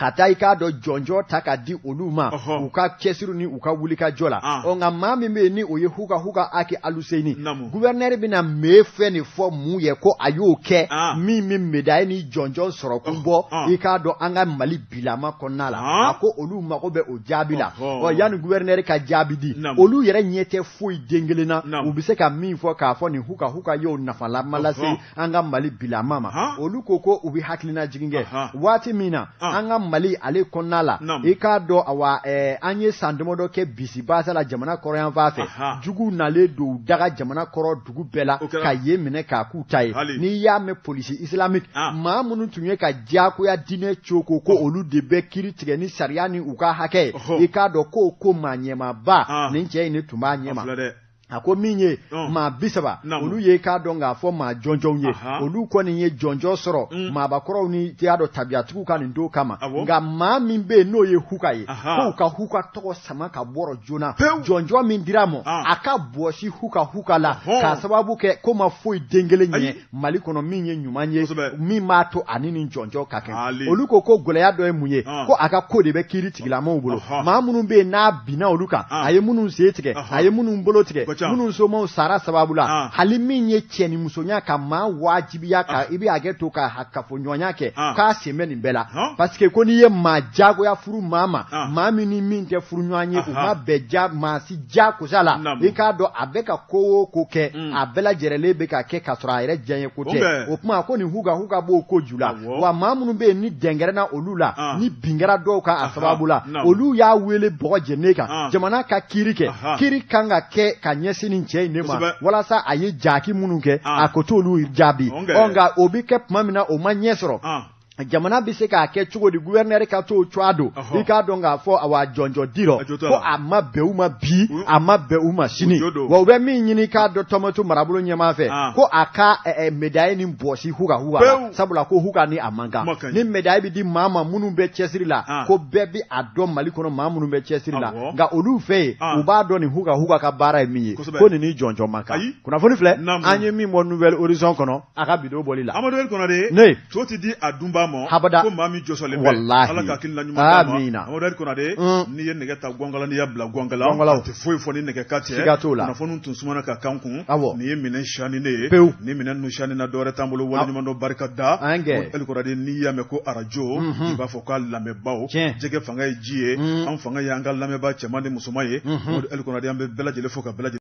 ka taa i k'a dɔn jɔnjɔ ta ka di olu ma u ka cɛsiri ni u ka wulikajɔ la nka maa min bɛ yen ni o ye huka aki aluseni gouverneur bɛna mee fɛn de fɔ mun ye ko a y'o kɛ min bɛ médaille ni jɔnjɔ sɔrɔ kun bɔ i k'a dɔn an ka Mali bilama kɔnɔna la a ko olu mago bɛ o jaabi la yanni gouverneur ka jaabi di olu yɛrɛ ɲɛ tɛ foyi den kelen na u bɛ se ka min fɔ k'a fɔ nin huka y'o nafalama lase an ka Mali bilama ma olu ko u bɛ hakilina jigin kɛ waati min na an ka Mali ale kɔnɔna la i k'a dɔn awa an ye san damadɔ kɛ bisibasa la jamana kɔrɔ yan fan fɛ jugu nalen don daga jamana kɔrɔ dugu bɛɛ la ka ye minɛ k'a k'u ta ye n'i y'a mɛn polisi islamique maa minnu tun ye ka diyagoya diinɛ coko ko olu de bɛ kiiri tigɛ ni sariya ni u ka hakɛ i k'a dɔn ko maa ɲɛmaaba nin cɛ in ne tun b'a ɲɛma a ko min ye maa 30 olu ye k'a dɔn k'a fɔ maa jɔnjɔnw ye olu kɔni ye jɔnjɔ sɔrɔ maabakɔrɔw ni t'a dɔn tabiyatigiw ka nin don kama nka maa min bɛ yen n'o ye huka ye ko u ka huka tɔgɔ sama ka bɔrɔ joona jɔnjɔ min dira ma a ka bɔsi huka la k'a sababu kɛ ko ma foyi den kelen ɲɛ Mali kɔnɔ min ye ɲuman ye min b'a to ani nin jɔnjɔ ka kɛ olu ko gɛlɛya dɔ ye mun ye ko a ka ko de bɛ kiiri tigilamaw bolo maa minnu bɛ yen n'a binna olu kan a ye minnu sen tigɛ a ye minnu bolo tigɛ minnu somaw sara sababu la hali min ye cɛ ni musoya ka maa wajibiya ka i bɛ hakɛ to ka kafoɲɔgɔnya kɛ k'a sen bɛ nin bɛɛ la parce que ko n'i ye maa jagoya furu maa ma maa min ni min tɛ furu ɲɔgɔn ye u ma bɛn maa si jagosa la i k'a dɔn a bɛ ka ko o ko kɛ a bɛɛ lajɛlenlen bɛ ka kɛ ka sɔrɔ a yɛrɛ diya ko tɛ o tuma ko nin huka b'o ko ju la wa maa minnu bɛ yen ni dɛngɛrɛnna olu la ni bin kɛra dɔw kan a sababu la olu y'a wele bɔgɔ jɛnnen kan jamana ka kiiri kɛ kiiri kan ka kɛ ka ɲɛsin nin cɛ in de ma walasa a ye jaki minnu kɛ a ko t'olu jaabi nka o bi kɛ tuma min na o ma ɲɛ sɔrɔ jamana bɛ se k'a kɛ cogo di gouverneur ka t'o cogoya don i k'a dɔn k'a fɔ awa jɔnjɔ dirɔ ko a ma bɛn u ma bi a ma bɛn u ma sini wa u bɛ min ɲini k'a dɔn Tɔnbukutu marabolo ɲɛmaa fɛ ko a ka médaille ni bɔsi huka sabula ko huka ni a man kan ni médaille bɛ di maa ma minnu bɛ cɛsiri la ko bɛɛ bɛ a dɔn Mali kɔnɔ maa minnu bɛ cɛsiri la nka olu fɛ yen u b'a dɔn nin huka ka baara ye min ye ko nin ni jɔnjɔ man kan kunnafoni filɛ an ye min bɔ Nouvelle Horizon kɔnɔ a ka bidon bɔli la Amadu Konare ne to ti di a dunba habada ko maa min jɔsɔlen bɛ Ala ka hakilina ɲuman d'a ma Amadu Konare n'i ye nɛgɛ ta gɔngala n'i y'a bila gɔngala a tɛ foyi fɔ ni nɛgɛ ka cɛ kunnafoniw tun sumana ka kan kun nin ye minɛn siyani ne ye ni minɛn ninnu siyani na dɔwɛrɛ t'an bolo waleɲuman dɔ barika da Amadu Konare n'i y'a mɛn ko arajo i b'a fɔ k'a lamɛnbaaw jɛgɛ fanga ye ji ye an fanga ye an ka lamɛnbaa cɛman ni musoman ye Amadu Konare an bɛ bɛɛ lajɛlen fo ka bɛɛ lajɛlen